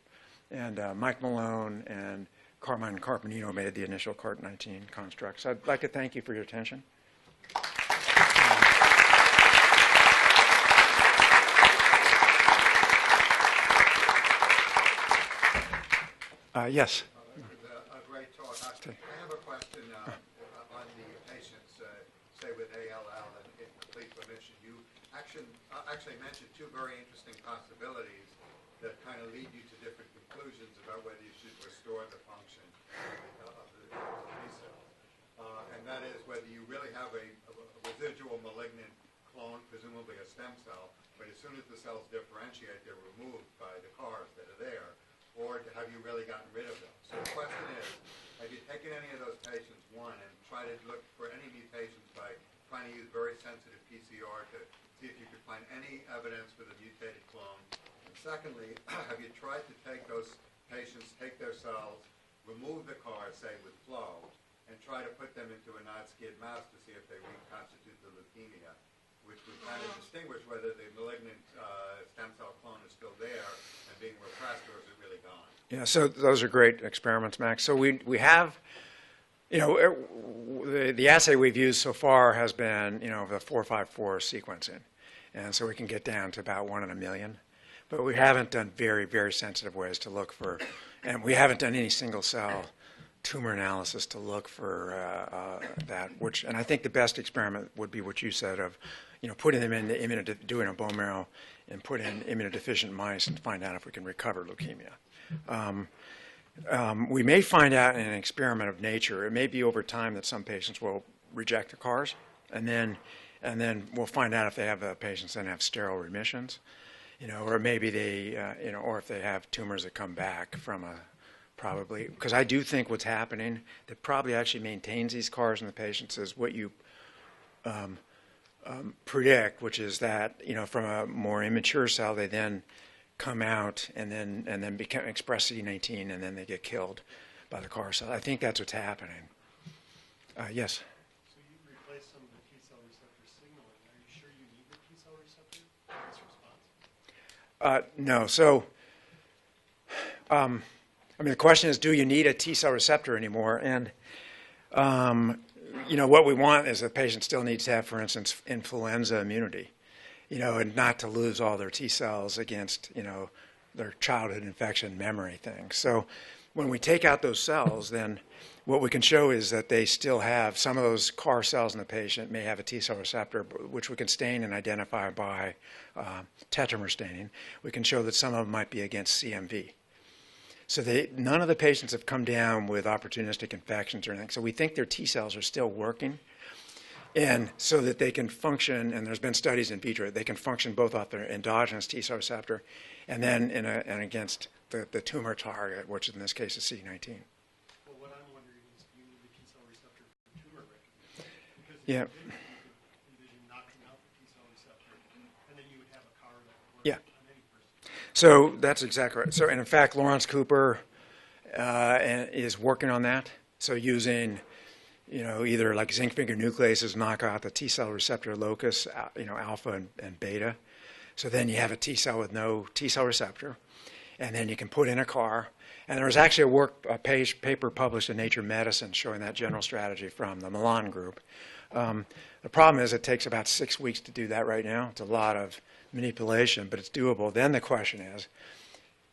Speaker 2: And Mike Malone and Carmine Carpenino made the initial CART19 construct. So I'd like to thank you for your attention. Yes.
Speaker 3: A great talk. I have a question on the patients, say with ALL and incomplete remission. You actually mentioned two very interesting possibilities that kind of lead you to different conclusions about whether you should restore the function of the T cells. And that is whether you really have a residual malignant clone, presumably a stem cell, but as soon as the cells differentiate, they're removed by the CARs that are there, or have you really gotten rid of them? So the question is, have you taken any of those patients, one, and tried to look for any mutations by trying to use very sensitive PCR to see if you could find any evidence for the mutated clone? And secondly, have you tried to take those patients, take their cells, remove the CARs, say with flow, and try to put them into a non-skid mouse to see if they reconstitute the leukemia, which would kind of distinguish whether the malignant stem cell clone is still there and being repressed, or is it really gone?
Speaker 2: Yeah, so those are great experiments, Max. So we have, the assay we've used so far has been, the 454 sequencing. And so we can get down to about 1 in a million. But we haven't done very, very sensitive ways to look for, and we haven't done any single cell tumor analysis to look for that, and I think the best experiment would be what you said of, putting them into doing a bone marrow and put in immunodeficient mice and find out if we can recover leukemia. We may find out in an experiment of nature. It may be over time that some patients will reject the CARs, and then we'll find out if they have patients that have sterile remissions, or maybe they, or if they have tumors that come back from probably, because I do think what's happening that probably actually maintains these CARs in the patients is what you predict, which is that, from a more immature cell, they then come out and then express CD19, and then they get killed by the CAR cell. I think that's what's happening. Yes?
Speaker 4: So you replace some of the T cell receptor signaling. Are you sure you need the T cell receptor for this response?
Speaker 2: No. So, the question is, do you need a T cell receptor anymore? And, what we want is the patient still needs to have, for instance, influenza immunity, and not to lose all their T cells against, their childhood infection memory things. So when we take out those cells, then what we can show is that they still have, some of those CAR cells in the patient may have a T cell receptor, which we can stain and identify by tetramer staining. We can show that some of them might be against CMV. So none of the patients have come down with opportunistic infections or anything. So we think their T cells are still working, and so that they can function, and there's been studies in vitro, they can function both off their endogenous T cell receptor and then and against the tumor target, which in this case is CD19.
Speaker 4: Well, what I'm wondering is, do you need the T cell receptor for tumor recognition? Because if
Speaker 2: Yeah.
Speaker 4: you did, you could envision knocking out the T cell receptor, and then you would have a CAR that would work
Speaker 2: Yeah.
Speaker 4: on any person.
Speaker 2: So that's exactly right. So, and in fact, Lawrence Cooper is working on that. So using, either like zinc finger nucleases knock out the T cell receptor locus, alpha and beta. So then you have a T cell with no T cell receptor, and then you can put in a CAR. And there was actually a paper published in Nature Medicine showing that general strategy from the Milan group. The problem is it takes about 6 weeks to do that right now. It's a lot of manipulation, but it's doable. Then the question is,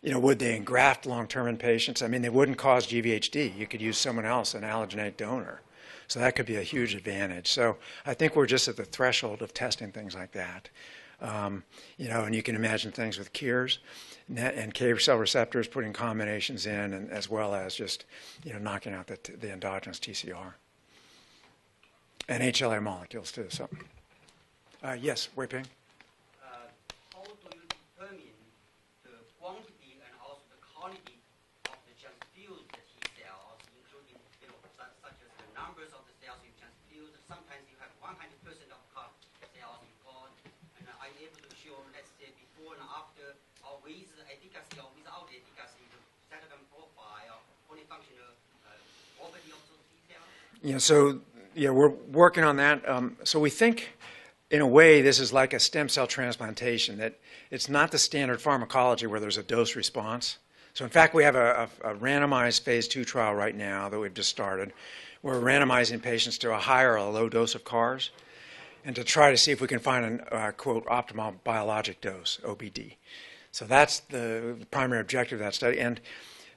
Speaker 2: would they engraft long-term in patients? They wouldn't cause GVHD. You could use someone else, an allogeneic donor. So that could be a huge advantage. So I think we're just at the threshold of testing things like that. And you can imagine things with cures and K cell receptors, putting combinations in, and as well as just, knocking out the endogenous TCR. And HLA molecules too. So, yes, Wei Ping.
Speaker 5: How do you determine the quantity and also the quality of the transfused T cells, including, such as the numbers of the cells before and after, or with efficacy or without efficacy, the cytokine profile, only functional property of those T cells?
Speaker 2: Yeah, so yeah, we're working on that. So we think, in a way, this is like a stem cell transplantation, that it's not the standard pharmacology where there's a dose response. So in fact, we have a randomized phase 2 trial right now that we've just started. We're randomizing patients to a high or a low dose of CARs, and to try to see if we can find an, quote, optimal biologic dose, OBD. So that's the primary objective of that study. And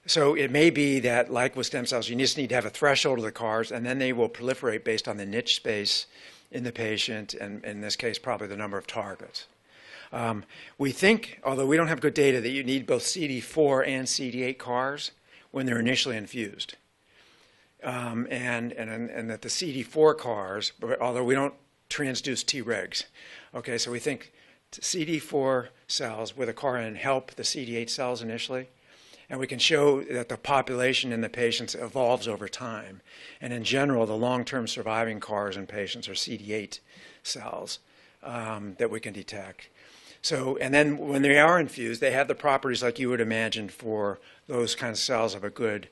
Speaker 2: so it may be that, like with stem cells, you just need to have a threshold of the CARs, and then they will proliferate based on the niche space in the patient, and in this case, probably the number of targets. We think, although we don't have good data, that you need both CD4 and CD8 CARs when they're initially infused. And that the CD4 CARs, although we don't transduce Tregs, okay, so we think CD4 cells with a CAR in help the CD8 cells initially, and we can show that the population in the patients evolves over time. And in general, the long-term surviving CARs in patients are CD8 cells that we can detect. So, and then when they are infused, they have the properties like you would imagine for those kinds of cells of a good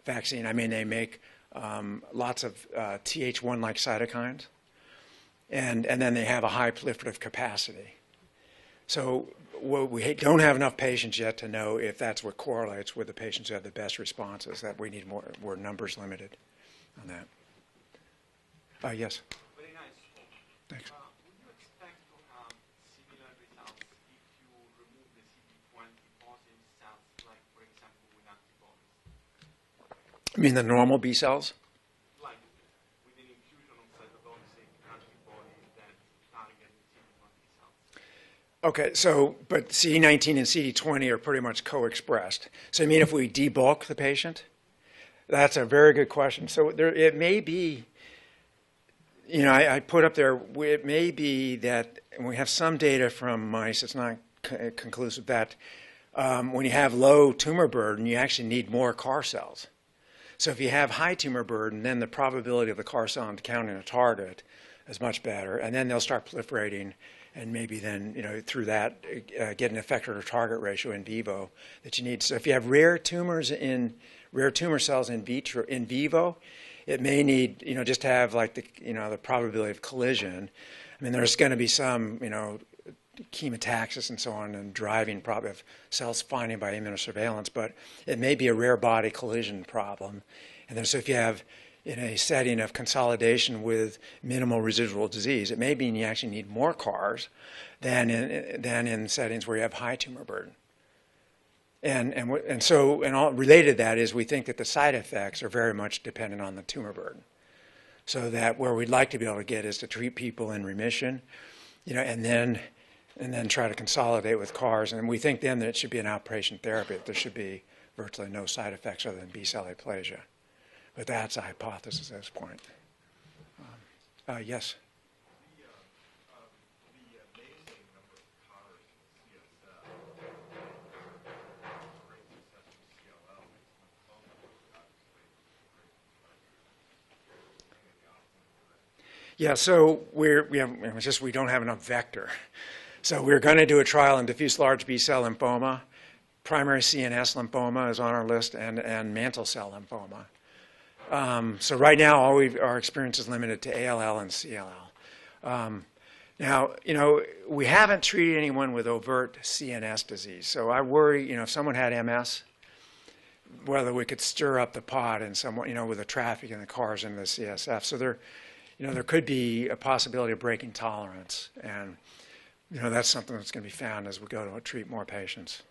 Speaker 2: vaccine. I mean, they make lots of Th1-like cytokines, and then they have a high proliferative capacity. So we don't have enough patients yet to know if that's what correlates with the patients who have the best responses, that we need more numbers limited on that. Yes?
Speaker 4: Very nice.
Speaker 2: Thanks.
Speaker 4: Would you expect to have similar results if you remove the CD20 positive cells, like, for example, with antibodies?
Speaker 2: I mean the normal B cells?
Speaker 4: Like with an infusion of cytotoxic antibodies that target CD20 cells?
Speaker 2: Okay, so, but CD19 and CD20 are pretty much co-expressed. So you mean if we debulk the patient? That's a very good question. So there, it may be, you know, I put up there, it may be that, and we have some data from mice, it's not conclusive, that when you have low tumor burden, you actually need more CAR cells. So if you have high tumor burden, then the probability of the CAR cell encountering a target is much better, and then they'll start proliferating, and maybe then, you know, through that, get an effector to target ratio in vivo that you need. So if you have rare tumor cells in vivo, it may need, you know, just to have like the, you know, the probability of collision. I mean, there's going to be some, you know, chemotaxis and so on, and driving probably of cells finding by immunosurveillance, but it may be a rare body collision problem. And then so if you have, in a setting of consolidation with minimal residual disease, it may mean you actually need more CARs than in settings where you have high tumor burden. And so all related to that is we think that the side effects are very much dependent on the tumor burden. So that where we'd like to be able to get is to treat people in remission, you know, and then try to consolidate with CARs. And we think then that it should be an outpatient therapy, that there should be virtually no side effects other than B-cell aplasia. But that's a hypothesis at this point. Yes?
Speaker 3: The amazing number of CARs in CSF, great success with CLL, makes lymphoma obviously great.
Speaker 2: Yeah, so we don't have enough vector. So we're going to do a trial in diffuse large B-cell lymphoma. Primary CNS lymphoma is on our list, and mantle cell lymphoma. So right now, our experience is limited to ALL and CLL. Now, you know, we haven't treated anyone with overt CNS disease. So I worry, you know, if someone had MS, whether we could stir up the pot in some, you know, with the traffic and the CARs into the CSF. So there, you know, there could be a possibility of breaking tolerance, and you know, that's something that's going to be found as we go to treat more patients.